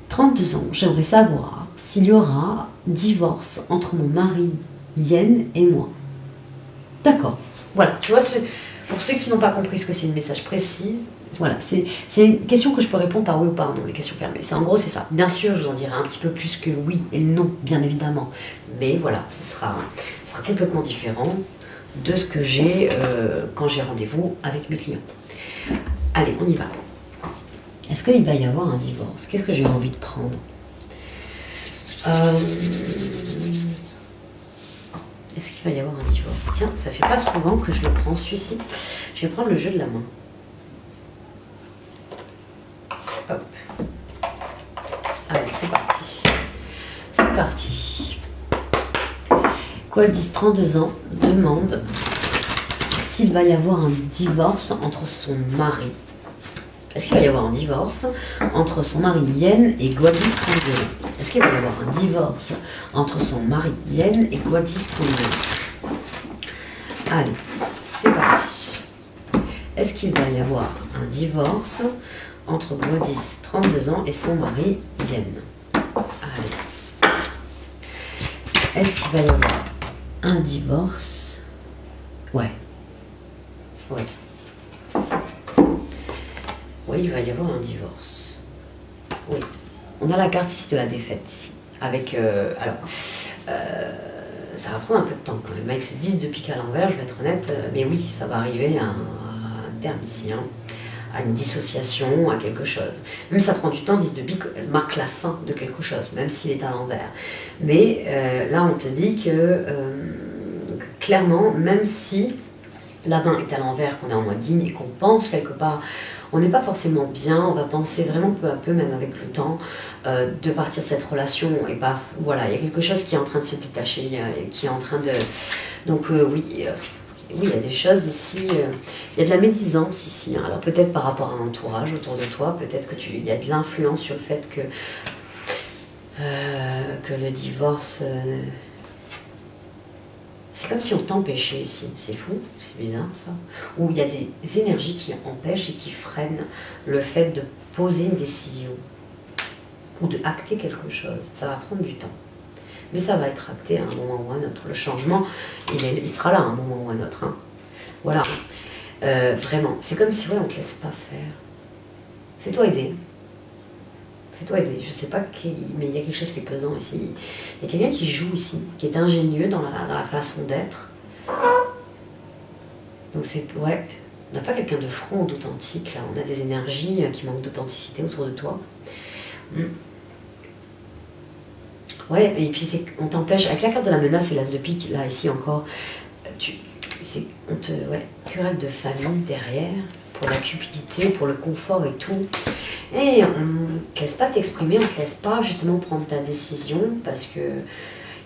32 ans, j'aimerais savoir s'il y aura divorce entre mon mari Yen et moi. D'accord. Voilà, tu vois, pour ceux qui n'ont pas compris ce que c'est une message précise, voilà, c'est une question que je peux répondre par oui ou par non, les questions fermées. En gros, c'est ça. Bien sûr, je vous en dirai un petit peu plus que oui et non, bien évidemment. Mais voilà, ce sera complètement différent de ce que j'ai quand j'ai rendez-vous avec mes clients. Allez, on y va. Est-ce qu'il va y avoir un divorce? Qu'est-ce que j'ai envie de prendre? Est-ce qu'il va y avoir un divorce? Tiens, ça fait pas souvent que je le prends celui-ci. Je vais prendre le jeu de la main. Hop. Allez, c'est parti. C'est parti. Gladys, 32 ans, demande s'il va y avoir un divorce entre son mari. Est-ce qu'il va y avoir un divorce entre son mari Yen et Gladys, 32 ans? Est-ce qu'il va y avoir un divorce entre son mari Yen et Gladys, 32 ans? Allez, c'est parti. Est-ce qu'il va y avoir un divorce entre Gladys, 32 ans, et son mari Yen? Allez. Est-ce qu'il va y avoir un divorce? Ouais. Ouais. Oui, il va y avoir un divorce. Oui. On a la carte ici de la défaite, ici. Avec... ça va prendre un peu de temps quand même. Avec ce 10 de pique à l'envers, je vais être honnête. Mais oui, ça va arriver à un terme ici. Hein, à une dissociation, à quelque chose. Même ça prend du temps, 10 de pique marque la fin de quelque chose, même s'il est à l'envers. Mais là, on te dit que clairement, même si la main est à l'envers, qu'on est en mode yin et qu'on pense quelque part, on n'est pas forcément bien, on va penser vraiment peu à peu, même avec le temps, de partir de cette relation. Et bah voilà, il y a quelque chose qui est en train de se détacher, qui est en train de... Donc oui, il y a des choses ici, il y a de la médisance ici. Hein. Alors peut-être par rapport à un entourage autour de toi, peut-être il y a de l'influence sur le fait que le divorce... c'est comme si on t'empêchait ici, c'est fou, c'est bizarre ça. Où il y a des énergies qui empêchent et qui freinent le fait de poser une décision ou de acter quelque chose. Ça va prendre du temps. Mais ça va être acté à un moment ou à un autre. Le changement, il sera là à un moment ou à un autre. Hein. Voilà. Vraiment, c'est comme si ouais, on ne te laisse pas faire. Fais-toi aider. Fais-toi aider. Je sais pas mais il y a quelque chose qui est pesant ici. Il y a quelqu'un qui joue ici, qui est ingénieux dans la façon d'être. Donc c'est... Ouais. On n'a pas quelqu'un de franc ou d'authentique là. On a des énergies qui manquent d'authenticité autour de toi. Ouais, et puis on t'empêche, avec la carte de la menace et l'as de pique, là, ici encore, querelle de famille derrière, pour la cupidité, pour le confort et tout. Et on ne te laisse pas t'exprimer, on ne te laisse pas justement prendre ta décision, parce que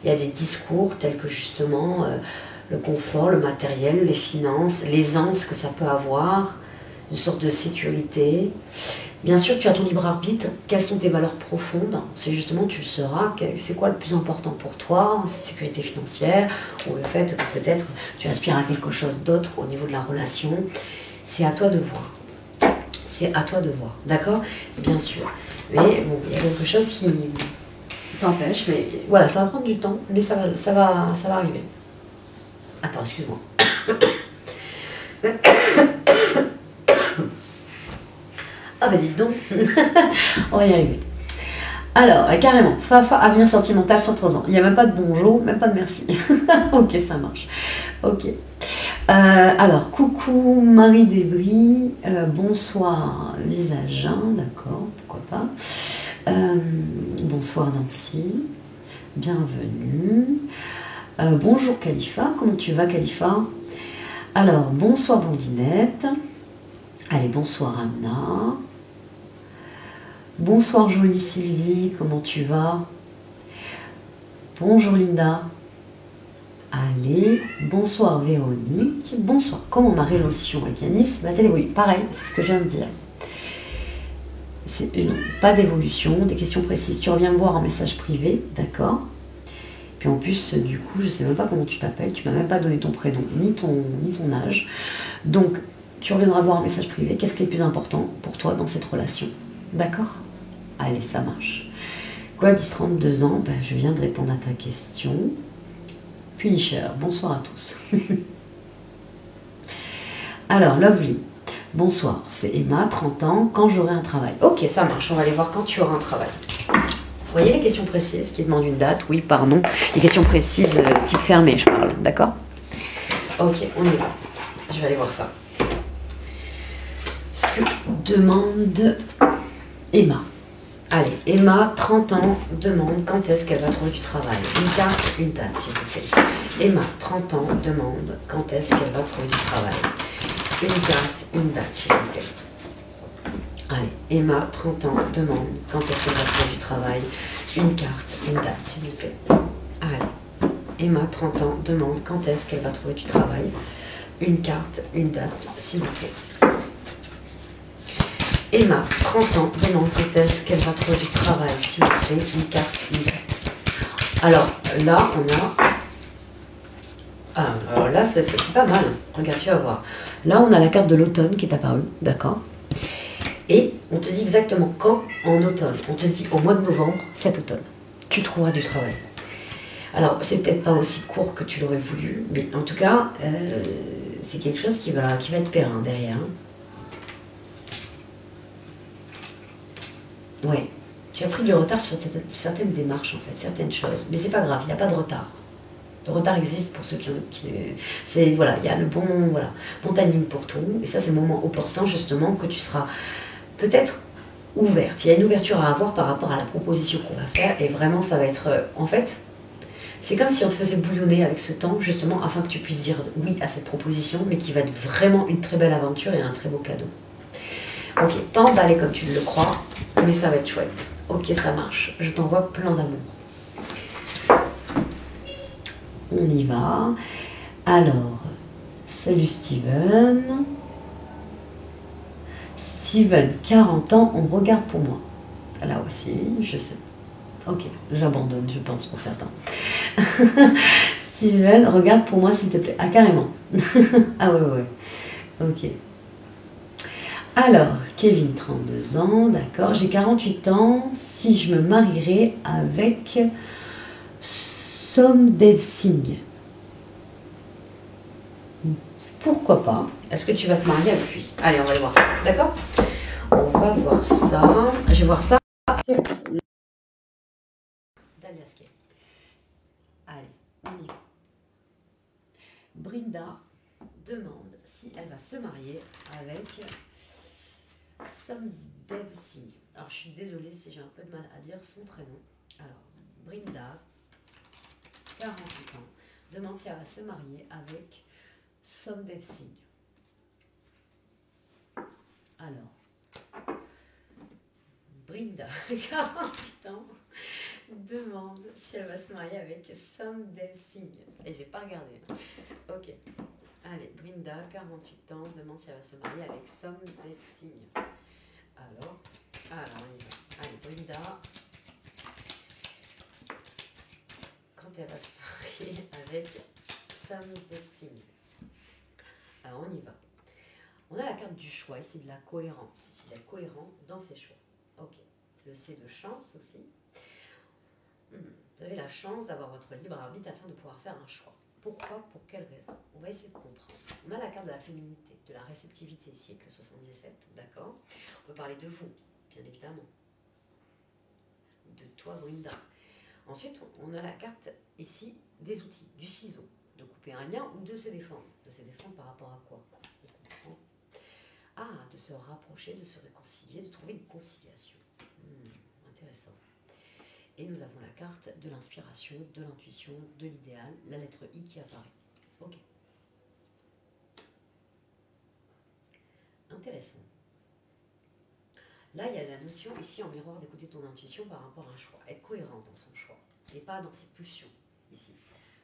il y a des discours tels que justement le confort, le matériel, les finances, l'aisance que ça peut avoir, une sorte de sécurité. Bien sûr, tu as ton libre arbitre. Quelles sont tes valeurs profondes? C'est justement, tu le sauras. C'est quoi le plus important pour toi? Cette sécurité financière ou le fait que peut-être tu aspires à quelque chose d'autre au niveau de la relation. C'est à toi de voir. C'est à toi de voir. D'accord? Bien sûr. Mais bon, il y a quelque chose qui t'empêche. Mais voilà, ça va prendre du temps. Mais ça va arriver. Attends, excuse-moi. Ah bah dites donc, on va y arriver. Alors, carrément, Fafa, avenir sentimental sur 3 ans. Il n'y a même pas de bonjour, même pas de merci. Ok, ça marche. Ok. Alors, coucou Marie Desbris, bonsoir Visagein, d'accord, pourquoi pas. Bonsoir Nancy, bienvenue. Bonjour Khalifa, comment tu vas Khalifa? Alors, bonsoir Blondinette. Allez, bonsoir Anna. Bonsoir jolie Sylvie, comment tu vas? Bonjour Linda. Allez, bonsoir Véronique. Bonsoir, comment ma relation avec Yanis va-t-elle évoluer? Pareil, c'est ce que je viens de dire. Non, pas d'évolution, des questions précises. Tu reviens me voir en message privé, d'accord? Puis en plus, du coup, je ne sais même pas comment tu t'appelles, tu m'as même pas donné ton prénom, ni ton âge. Donc, tu reviendras voir un message privé. Qu'est-ce qui est le plus important pour toi dans cette relation? D'accord? Allez, ça marche. Gladys, 32 ans, ben, je viens de répondre à ta question. Punisher, bonsoir à tous. Alors, Lovely, bonsoir, c'est Emma, 30 ans, quand j'aurai un travail. Ok, ça marche, on va aller voir quand tu auras un travail. Vous voyez les questions précises qui demandent une date? Oui, pardon. Les questions précises, type fermé, je parle, d'accord? Ok, on y va. Je vais aller voir ça. Ce que demande Emma. Allez, Emma, 30 ans, demande quand est-ce qu'elle va trouver du travail. Une carte, une date, s'il vous plaît. Emma, 30 ans, demande quand est-ce qu'elle va trouver du travail. Une carte, une date, s'il vous plaît. Allez, Emma, 30 ans, demande quand est-ce qu'elle va trouver du travail. Une carte, une date, s'il vous plaît. Allez, Emma, 30 ans, demande quand est-ce qu'elle va trouver du travail. Une carte, une date, s'il vous plaît. Emma, 30 ans, demande quand est-ce qu'elle va trouver du travail, s'il vous plaît. Une carte, une date. Alors, là, on a... Ah, alors là, c'est pas mal. Regarde, tu vas voir. Là, on a la carte de l'automne qui est apparue, d'accord? Et on te dit exactement quand en automne. On te dit au mois de novembre, cet automne, tu trouveras du travail. Alors, c'est peut-être pas aussi court que tu l'aurais voulu, mais en tout cas, c'est quelque chose qui va être périn derrière. Ouais, tu as pris du retard sur certaines démarches, en fait, certaines choses. Mais c'est pas grave, il n'y a pas de retard. Le retard existe pour ceux qui c'est voilà, il y a le bon timing pour tout. Et ça, c'est le moment opportun, justement, que tu seras peut-être ouverte. Il y a une ouverture à avoir par rapport à la proposition qu'on va faire. Et vraiment, ça va être... en fait, c'est comme si on te faisait bouillonner avec ce temps, justement, afin que tu puisses dire oui à cette proposition, mais qui va être vraiment une très belle aventure et un très beau cadeau. Ok, pas emballé comme tu le crois, mais ça va être chouette. Ok, ça marche. Je t'envoie plein d'amour. On y va. Alors, salut Steven. Steven, 40 ans, on regarde pour moi. Là aussi, je sais. Ok, j'abandonne, je pense, pour certains. Steven, regarde pour moi, s'il te plaît. Ah, carrément. Ah ouais. Ok. Alors, Kevin, 32 ans, d'accord. J'ai 48 ans. Si je me marierais avec Somdev Singh, pourquoi pas? Est-ce que tu vas te marier avec lui? Allez, on va aller voir ça, d'accord? On va voir ça. Je vais voir ça. Daliaske. Allez, on y va. Brinda demande si elle va se marier avec Somdev Singh. Alors, je suis désolée si j'ai un peu de mal à dire son prénom. Alors, Brinda, 48 ans, demande si elle va se marier avec Somdev Singh. Alors, Brinda, 48 ans, demande si elle va se marier avec Somdev Singh. Et j'ai pas regardé. Ok. Allez, Brinda, 48 ans, demande si elle va se marier avec Somdev Singh. Alors, on y va. Allez, Brinda, quand elle va se marier avec Somdev Singh. Alors, on y va. On a la carte du choix ici, de la cohérence. Ici, il est cohérent dans ses choix. Ok. Le C de chance aussi. Vous avez la chance d'avoir votre libre arbitre afin de pouvoir faire un choix. Pourquoi? Pour quelle raison? On va essayer de comprendre. On a la carte de la féminité, de la réceptivité ici, avec le 77, d'accord? On peut parler de vous, bien évidemment. De toi, Brinda. Ensuite, on a la carte ici des outils, du ciseau, de couper un lien ou de se défendre. De se défendre par rapport à quoi? De se rapprocher, de se réconcilier, de trouver une conciliation. Intéressant. Et nous avons la carte de l'inspiration, de l'intuition, de l'idéal, la lettre I qui apparaît. Ok. Intéressant. Là, il y a la notion ici en miroir d'écouter ton intuition par rapport à un choix. Être cohérent dans son choix. Et pas dans ses pulsions, ici.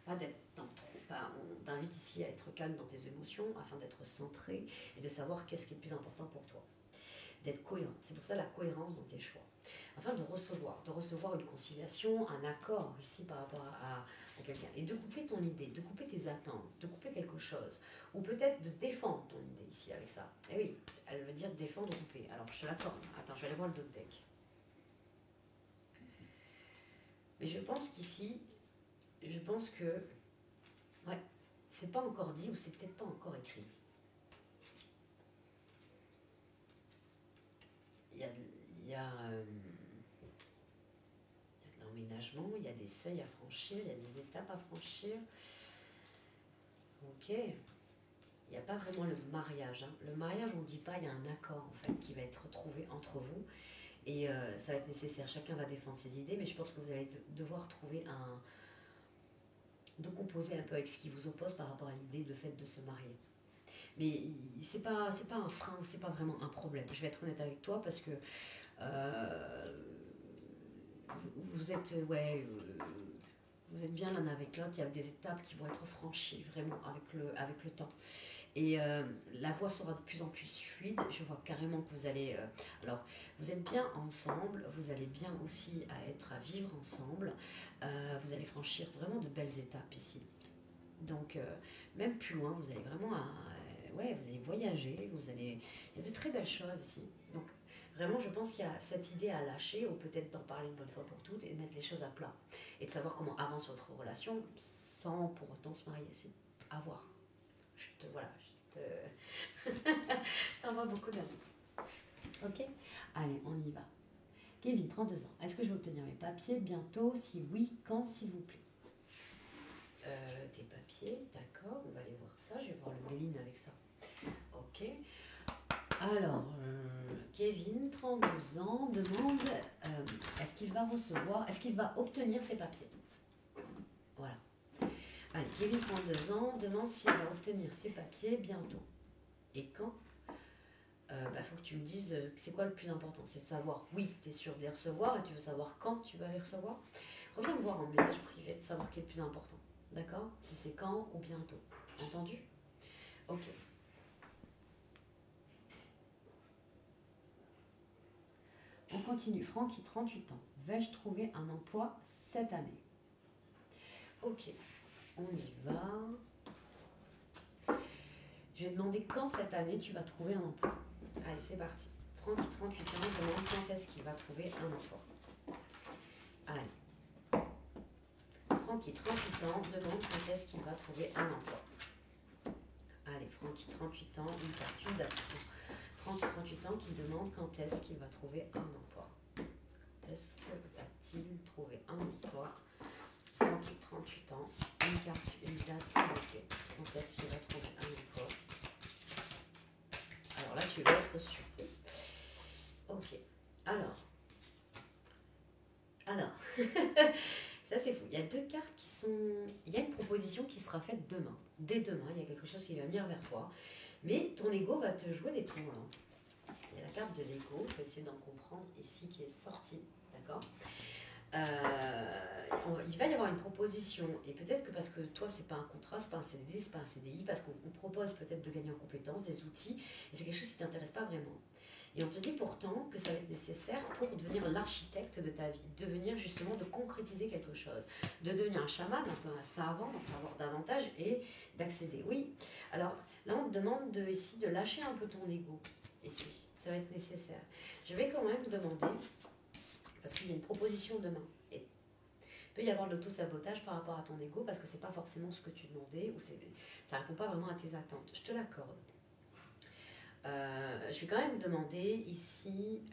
Pas d'être dans trop. On t'invite ici à être calme dans tes émotions afin d'être centré et de savoir qu'est-ce qui est le plus important pour toi. D'être cohérent. C'est pour ça la cohérence dans tes choix. Afin de recevoir une conciliation, un accord ici par rapport à quelqu'un. Et de couper ton idée, de couper tes attentes, de couper quelque chose. Ou peut-être de défendre ton idée ici avec ça. Et oui, elle veut dire défendre ou couper. Alors je te l'accorde. Attends, je vais aller voir le dos de deck. Mais je pense qu'ici, je pense que Ouais, c'est pas encore dit ou c'est peut-être pas encore écrit. Il y a de l'emménagement, il y a des seuils à franchir, il y a des étapes à franchir. Ok. Il n'y a pas vraiment le mariage. Hein. Le mariage, on ne dit pas, il y a un accord en fait qui va être trouvé entre vous. Et ça va être nécessaire. Chacun va défendre ses idées, mais je pense que vous allez devoir trouver de composer un peu avec ce qui vous oppose par rapport à l'idée de fait de se marier. Mais c'est pas un frein, c'est pas vraiment un problème. Je vais être honnête avec toi parce que vous êtes vous êtes bien l'un avec l'autre. Il y a des étapes qui vont être franchies vraiment avec le temps. Et la voix sera de plus en plus fluide. Je vois carrément que vous allez... alors, vous êtes bien ensemble. Vous allez bien aussi à vivre ensemble. Vous allez franchir vraiment de belles étapes ici. Donc, même plus loin, vous allez vraiment... vous allez voyager. Il y a de très belles choses ici. Donc, vraiment, je pense qu'il y a cette idée à lâcher, ou peut-être d'en parler une bonne fois pour toutes, et de mettre les choses à plat. Et de savoir comment avance votre relation, sans pour autant se marier ici. À voir. Je t'envoie beaucoup d'amour. Ok? Allez, on y va. Kevin, 32 ans. Est-ce que je vais obtenir mes papiers bientôt? Si oui, quand, s'il vous plaît? Tes papiers, d'accord. On va aller voir ça. Je vais voir le Méline avec ça. Ok. Alors, Kevin, 32 ans, demande est-ce qu'il va recevoir, est-ce qu'il va obtenir ses papiers? Voilà. Allez, Kevin, 32 ans, demande s'il va obtenir ses papiers bientôt. Et quand? Faut que tu me dises c'est quoi le plus important. C'est savoir, oui, tu es sûr de les recevoir et tu veux savoir quand tu vas les recevoir. Reviens me voir en message privé de savoir qui est le plus important. D'accord? Si c'est quand ou bientôt. Entendu? Ok. On continue. Francky, 38 ans. Vais-je trouver un emploi cette année? Ok. On y va. Je vais demander quand cette année tu vas trouver un emploi. Allez, c'est parti. Francky, 38 ans, demande quand est-ce qu'il va trouver un emploi. Allez. Francky, 38 ans, demande quand est-ce qu'il va trouver un emploi. Allez, Francky, 38 ans, une carte, une date. Francky, 38 ans, qui demande quand est-ce qu'il va trouver un emploi. Quand est-ce que va-t-il trouver un emploi? Francky, 38 ans, une carte, une date, s'il vous plaît. Quand est-ce qu'il va trouver un emploi? Alors là, tu vas être surpris. Ok. Alors. Ça c'est fou. Il y a deux cartes qui sont... Il y a une proposition qui sera faite demain. Dès demain, il y a quelque chose qui va venir vers toi. Mais ton ego va te jouer des tours. Hein. Il y a la carte de l'ego. Je vais essayer d'en comprendre ici qui est sortie. D'accord? Il va y avoir une proposition, et peut-être que parce que toi c'est pas un contrat, c'est pas un CDD, c'est pas un CDI, parce qu'on propose peut-être de gagner en compétences, des outils, et c'est quelque chose qui t'intéresse pas vraiment. Et on te dit pourtant que ça va être nécessaire pour devenir l'architecte de ta vie, devenir justement, de concrétiser quelque chose, de devenir un chaman, un peu un savant, d'en savoir davantage et d'accéder. Oui, alors là on te demande ici de lâcher un peu ton ego, ici, ça va être nécessaire. Je vais quand même demander... Parce qu'il y a une proposition demain. Et il peut y avoir de l'auto-sabotage par rapport à ton ego parce que c'est pas forcément ce que tu demandais ou ça ne répond pas vraiment à tes attentes. Je te l'accorde. Je vais quand même demander ici...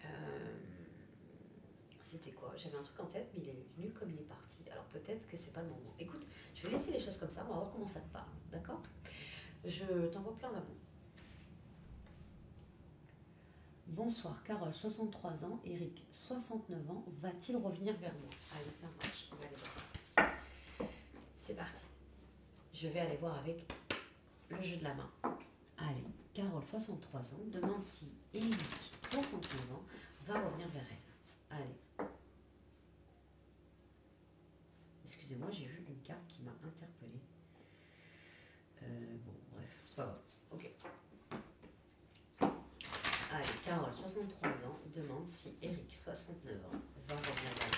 c'était quoi? J'avais un truc en tête, mais il est venu comme il est parti. Alors peut-être que c'est pas le moment. Écoute, je vais laisser les choses comme ça. On va voir comment ça te parle. D'accord? Je t'envoie plein d'amour. Bonsoir, Carole, 63 ans, Eric, 69 ans, va-t-il revenir vers moi? Allez, ça marche, on va aller voir ça. C'est parti. Je vais aller voir avec le jeu de la main. Allez, Carole, 63 ans, demande si Eric, 69 ans, va revenir vers elle. Allez. Excusez-moi, j'ai vu une carte qui m'a interpellée. Bon, bref, c'est pas grave. Ok. Allez, Carole, 63 ans, demande si Eric, 69 ans, va revenir vers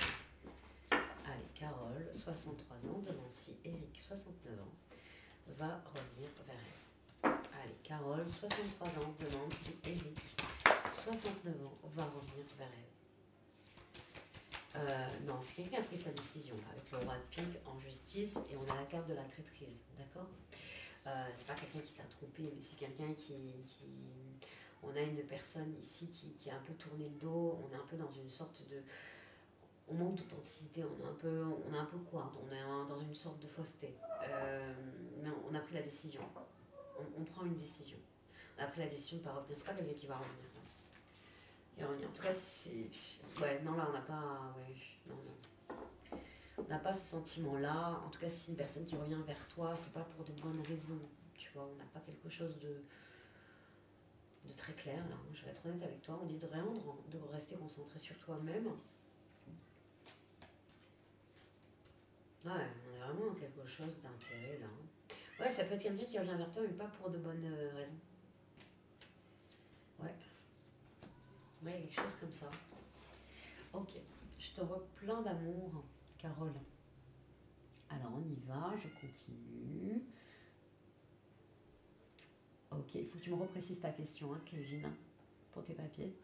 elle. Allez, Carole, 63 ans, demande si Eric, 69 ans, va revenir vers elle. Allez, Carole, 63 ans, demande si Eric, 69 ans, va revenir vers elle. Non, c'est quelqu'un qui a pris sa décision, là, avec le roi de pique en justice, et on a la carte de la traîtrise, d'accord. C'est pas quelqu'un qui t'a trompé, mais c'est quelqu'un qui... On a une personne ici qui a un peu tourné le dos, on est un peu dans une sorte de... On manque d'authenticité, on a un peu quoi, on est dans une sorte de fausseté. Mais on a pris la décision, on prend une décision. On a pris la décision de ne pas revenir, c'est pas quelqu'un qui va revenir. En tout cas, c'est... Ouais, non, là, on n'a pas... Ouais, non, non. On n'a pas ce sentiment-là. En tout cas, si c'est une personne qui revient vers toi, c'est pas pour de bonnes raisons. Tu vois, on n'a pas quelque chose de très clair, là. Je vais être honnête avec toi. On dit de rendre, de rester concentré sur toi-même. Ouais, on est vraiment dans quelque chose d'intérêt, là. Ouais, ça peut être quelqu'un qui revient vers toi, mais pas pour de bonnes raisons. Ouais. Ouais, il y a quelque chose comme ça. Ok, je te vois plein d'amour, Carole. Alors, on y va, je continue. Ok, il faut que tu me reprécises ta question, hein, Kevin, pour tes papiers.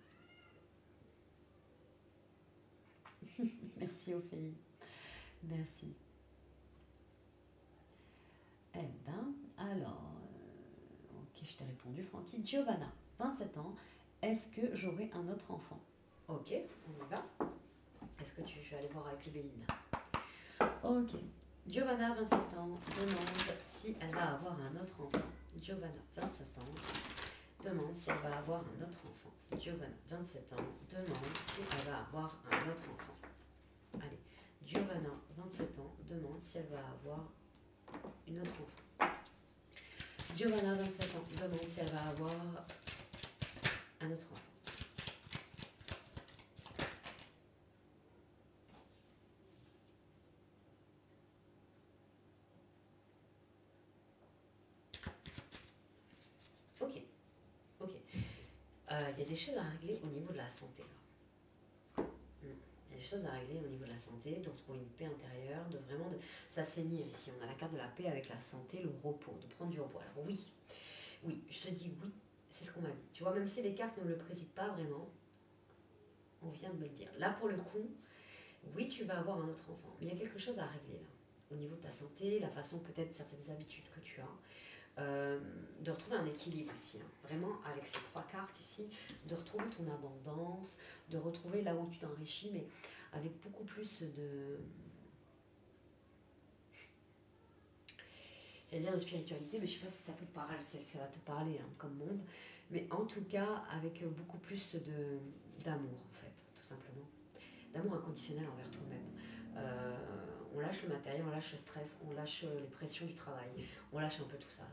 Merci, Ophélie. Merci. Eh ben, alors... ok, je t'ai répondu, Francky. Giovanna, 27 ans. Est-ce que j'aurai un autre enfant? Ok, on y va. Est-ce que tu veux aller voir avec le Béline? Ok. Giovanna, 27 ans, demande si elle va avoir un autre enfant. Giovanna, 27 ans, demande si elle va avoir un autre enfant. Giovanna, 27 ans, demande si elle va avoir un autre enfant. Allez, Giovanna, 27 ans, demande si elle va avoir une autre enfant. Giovanna, 27 ans, demande si elle va avoir un autre enfant. Ok, ok. Il y a des choses à régler au niveau de la santé, là. Il y a des choses à régler au niveau de la santé, de retrouver une paix intérieure, de vraiment s'assainir ici. On a la carte de la paix avec la santé, le repos, de prendre du repos. Alors oui, oui, je te dis oui, c'est ce qu'on m'a dit. Tu vois, même si les cartes ne le précisent pas vraiment, on vient de me le dire. Là, pour le coup, oui, tu vas avoir un autre enfant, mais il y a quelque chose à régler là. Au niveau de ta santé, la façon peut-être certaines habitudes que tu as, de retrouver un équilibre ici. Hein. Vraiment, avec ces 3 cartes ici, de retrouver ton abondance, de retrouver là où tu t'enrichis, mais avec beaucoup plus de... J'allais dire de spiritualité, mais je ne sais pas si ça peut te parler, ça va te parler hein, comme monde, mais en tout cas, avec beaucoup plus d'amour, en fait, tout simplement. D'amour inconditionnel envers toi-même. On lâche le matériel, on lâche le stress, on lâche les pressions du travail, on lâche un peu tout ça. Là.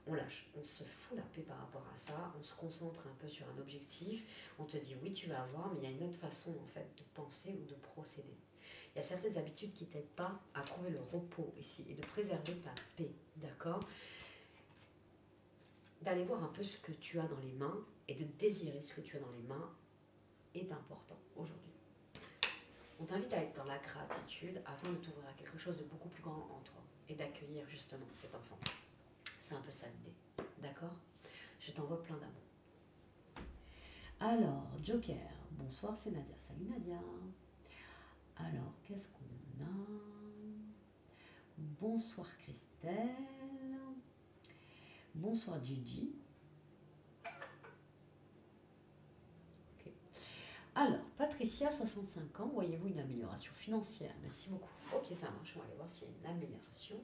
On lâche, on se fout la paix par rapport à ça, on se concentre un peu sur un objectif, on te dit oui tu vas avoir, mais il y a une autre façon en fait de penser ou de procéder. Il y a certaines habitudes qui t'aident pas à trouver le repos ici et de préserver ta paix, d'accord? D'aller voir un peu ce que tu as dans les mains et de désirer ce que tu as dans les mains est important aujourd'hui. On t'invite à être dans la gratitude afin de t'ouvrir à quelque chose de beaucoup plus grand en toi et d'accueillir justement cet enfant. C'est un peu ça l'idée, d'accord? Je t'envoie plein d'amour. Alors, Joker, bonsoir, c'est Nadia. Salut Nadia. Alors, qu'est-ce qu'on a? Bonsoir Christelle. Bonsoir Gigi. Ok. Alors, Patricia, 65 ans, voyez-vous une amélioration financière? Merci beaucoup. Ok, ça marche. On va aller voir s'il y a une amélioration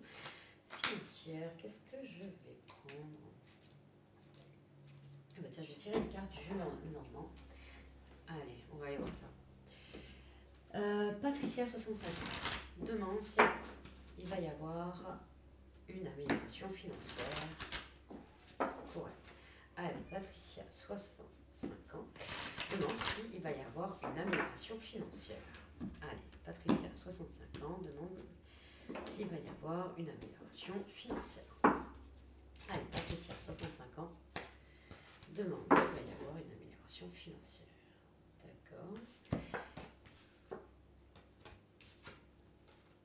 financière. Qu'est-ce que je vais prendre? Eh ben tiens, je vais tirer une carte du jeu Lenormand. Allez, on va aller voir ça. Patricia, 65 ans, demande si il va y avoir une amélioration financière pour elle. Allez, Patricia, 65 ans, demande s'il va y avoir une amélioration financière. Allez, Patricia, 65 ans, demande s'il va y avoir une amélioration financière. Allez, Patricia, 65 ans, demande s'il va y avoir une amélioration financière. D'accord.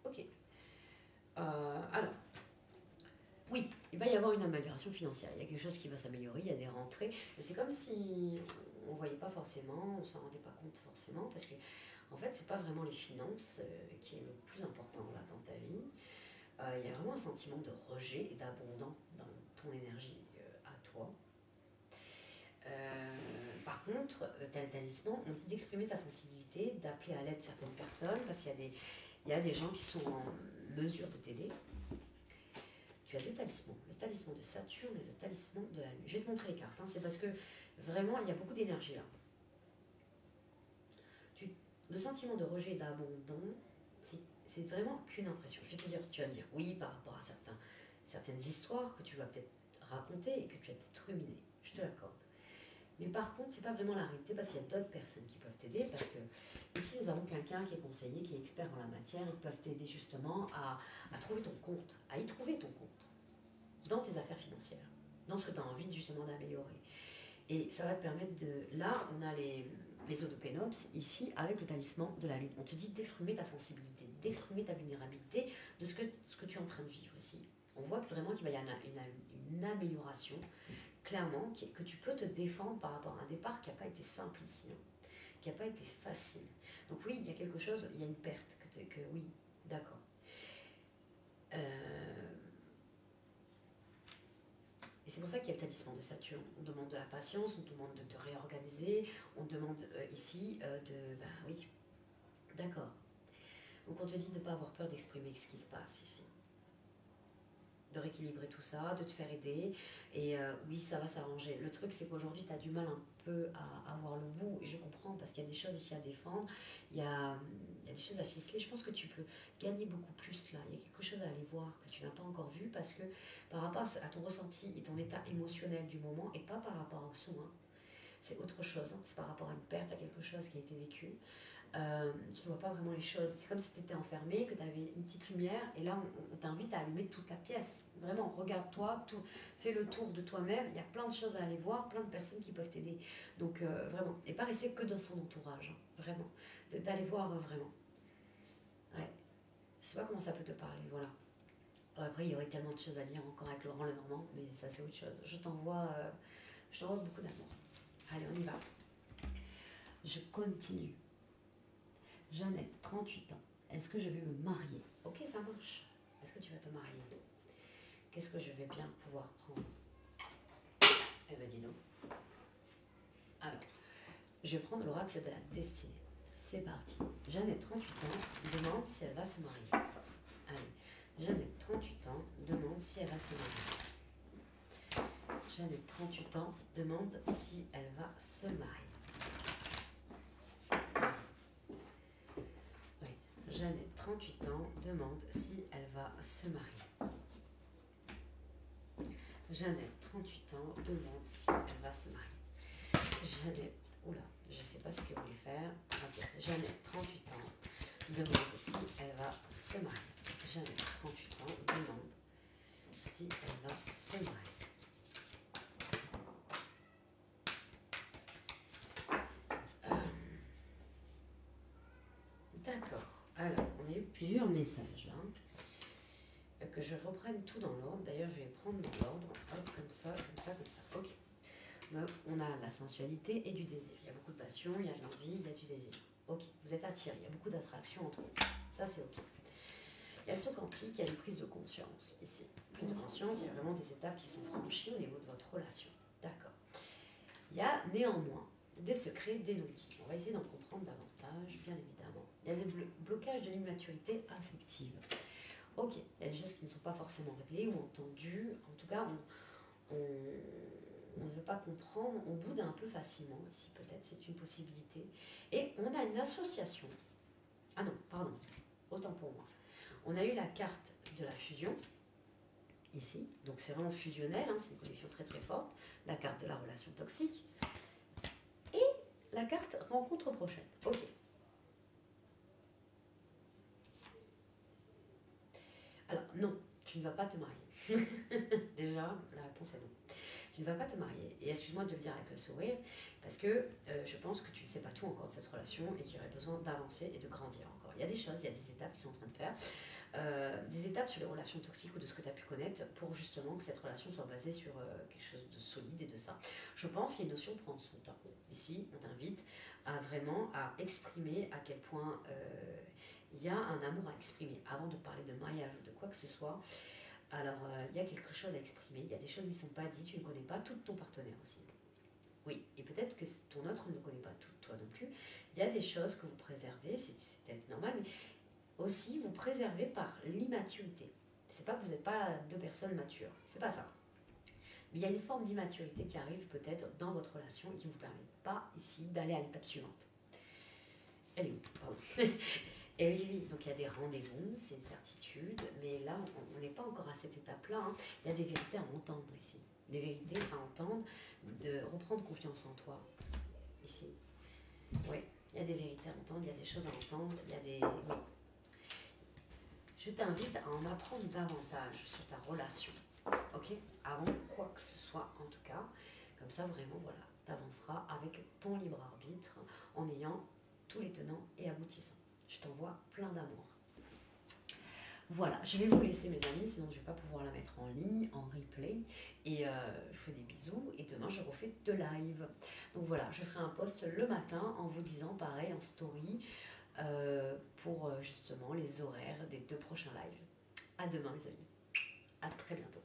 Ok. Alors, oui, il va y avoir une amélioration financière. Il y a quelque chose qui va s'améliorer, il y a des rentrées. C'est comme si on ne voyait pas forcément, on ne s'en rendait pas compte forcément, parce que en fait, c'est pas vraiment les finances qui est le plus important là dans ta vie. Il y a vraiment un sentiment de rejet et d'abondance dans ton énergie à toi. Par contre, tu as le talisman, on dit d'exprimer ta sensibilité, d'appeler à l'aide certaines personnes, parce qu'il y a des gens qui sont en mesure de t'aider. Tu as deux talismans, le talisman de Saturne et le talisman de la Lune. Je vais te montrer les cartes, hein. C'est parce que vraiment, il y a beaucoup d'énergie là. Le sentiment de rejet et d'abandon, c'est vraiment qu'une impression. Je vais te dire, tu vas me dire oui par rapport à certaines histoires que tu vas peut-être raconter et que tu vas peut-être ruminer. Je te l'accorde. Mais par contre, c'est pas vraiment la réalité parce qu'il y a d'autres personnes qui peuvent t'aider. Parce que ici, nous avons quelqu'un qui est conseiller, qui est expert en la matière. Ils peuvent t'aider justement à trouver ton compte, à y trouver ton compte dans tes affaires financières, dans ce que tu as envie justement d'améliorer. Et ça va te permettre de... Là, on a les eaux de Pénops, ici, avec le talisman de la Lune. On te dit d'exprimer ta sensibilité, d'exprimer ta vulnérabilité, de ce que tu es en train de vivre ici. On voit que vraiment qu'il va y avoir une amélioration, clairement, que tu peux te défendre par rapport à un départ qui n'a pas été simple ici, hein, qui n'a pas été facile. Donc oui, il y a quelque chose, il y a une perte, que oui, d'accord. Et c'est pour ça qu'il y a le talisman de Saturne. On demande de la patience, on demande de te réorganiser, on demande ici ben oui, d'accord. Donc on te dit de ne pas avoir peur d'exprimer ce qui se passe ici. De rééquilibrer tout ça, de te faire aider. Et oui, ça va s'arranger. Le truc, c'est qu'aujourd'hui, tu as du mal un peu à avoir le bout. Et je comprends, parce qu'il y a des choses ici à défendre. Il y a des choses à ficeler. Je pense que tu peux gagner beaucoup plus là. Il y a quelque chose à aller voir que tu n'as pas encore vu. Parce que par rapport à ton ressenti et ton état émotionnel du moment, et pas par rapport au son, hein, c'est autre chose. Hein, c'est par rapport à une perte, à quelque chose qui a été vécu. Tu ne vois pas vraiment les choses. C'est comme si tu étais enfermé, que tu avais une petite lumière, et là on t'invite à allumer toute la pièce. Vraiment, regarde-toi, fais le tour de toi-même. Il y a plein de choses à aller voir, plein de personnes qui peuvent t'aider. Donc vraiment, et pas rester que dans son entourage, hein, vraiment. D'aller voir vraiment. Ouais. Je sais pas comment ça peut te parler, voilà. Après, il y aurait tellement de choses à dire encore avec Laurent Lenormand, mais ça c'est autre chose. Je t'envoie beaucoup d'amour. Allez, on y va. Je continue. Jeannette, 38 ans. Est-ce que je vais me marier? Ok, ça marche. Est-ce que tu vas te marier? Qu'est-ce que je vais bien pouvoir prendre? Eh bien, dis donc. Alors, je vais prendre l'oracle de la destinée. C'est parti. Jeannette, 38 ans, demande si elle va se marier. Allez. Jeannette, 38 ans, demande si elle va se marier. Jeannette, 38 ans, demande si elle va se marier. Jeannette, 38 ans, demande si elle va se marier. Jeannette, 38 ans, demande si elle va se marier. Jeannette, oula, je ne sais pas ce qu'elle voulait faire. Okay. Jeannette, 38 ans, demande si elle va se marier. Jeannette, 38 ans, demande si elle va se marier. D'accord. Alors, on a eu plusieurs messages là. Que je reprenne tout dans l'ordre. D'ailleurs, je vais prendre dans l'ordre. Hop, comme ça, comme ça, comme ça. Ok. Donc, on a la sensualité et du désir. Il y a beaucoup de passion, il y a de l'envie, il y a du désir. Ok. Vous êtes attirés. Il y a beaucoup d'attraction entre vous. Ça, c'est ok. Il y a le saut quantique, il y a une prise de conscience ici. Prise de conscience, il y a vraiment des étapes qui sont franchies au niveau de votre relation. D'accord. Il y a néanmoins des secrets, des outils. On va essayer d'en comprendre davantage, bien évidemment. Il y a des blocages de l'immaturité affective. Ok, il y a des choses qui ne sont pas forcément réglées ou entendues. En tout cas, on ne veut pas comprendre. On boude un peu facilement ici, peut-être, c'est une possibilité. Et on a une association. Ah non, pardon, autant pour moi. On a eu la carte de la fusion, ici. Donc c'est vraiment fusionnel, hein, c'est une connexion très très forte. La carte de la relation toxique. Et la carte rencontre prochaine. Ok. Alors, non, tu ne vas pas te marier. Déjà, la réponse est non. tu ne vas pas te marier. Et excuse-moi de le dire avec le sourire, parce que je pense que tu ne sais pas tout encore de cette relation et qu'il y aurait besoin d'avancer et de grandir encore. Il y a des choses, il y a des étapes qui sont en train de faire, des étapes sur les relations toxiques ou de ce que tu as pu connaître pour justement que cette relation soit basée sur quelque chose de solide et de ça. Je pense qu'il y a une notion de prendre son temps. Ici, on t'invite à vraiment à exprimer à quel point il y a un amour à exprimer. Avant de parler de mariage ou de quoi que ce soit, alors il y a quelque chose à exprimer, il y a des choses qui ne sont pas dites, tu ne connais pas tout ton partenaire aussi. Oui, et peut-être que ton autre ne connaît pas tout toi non plus. Il y a des choses que vous préservez, c'est peut-être normal, mais aussi vous préservez par l'immaturité. C'est pas que vous n'êtes pas deux personnes matures, c'est pas ça. Mais il y a une forme d'immaturité qui arrive peut-être dans votre relation et qui ne vous permet pas ici d'aller à l'étape suivante. Elle est où? Pardon. Et oui, oui, donc il y a des rendez-vous, c'est une certitude, mais là, on n'est pas encore à cette étape-là. Hein. Il y a des vérités à entendre ici. Des vérités à entendre, de reprendre confiance en toi, ici. Oui, il y a des vérités à entendre, il y a des choses à entendre, il y a des... Oui. Je t'invite à en apprendre davantage sur ta relation, ok? Avant quoi que ce soit, en tout cas. Comme ça, vraiment, voilà, tu avanceras avec ton libre arbitre en ayant tous les tenants et aboutissants. Je t'envoie plein d'amour. Voilà, je vais vous laisser mes amis, sinon je ne vais pas pouvoir la mettre en ligne, en replay. Et je vous fais des bisous et demain je refais de live. Donc voilà, je ferai un post le matin en vous disant pareil en story pour justement les horaires des 2 prochains lives. À demain mes amis, à très bientôt.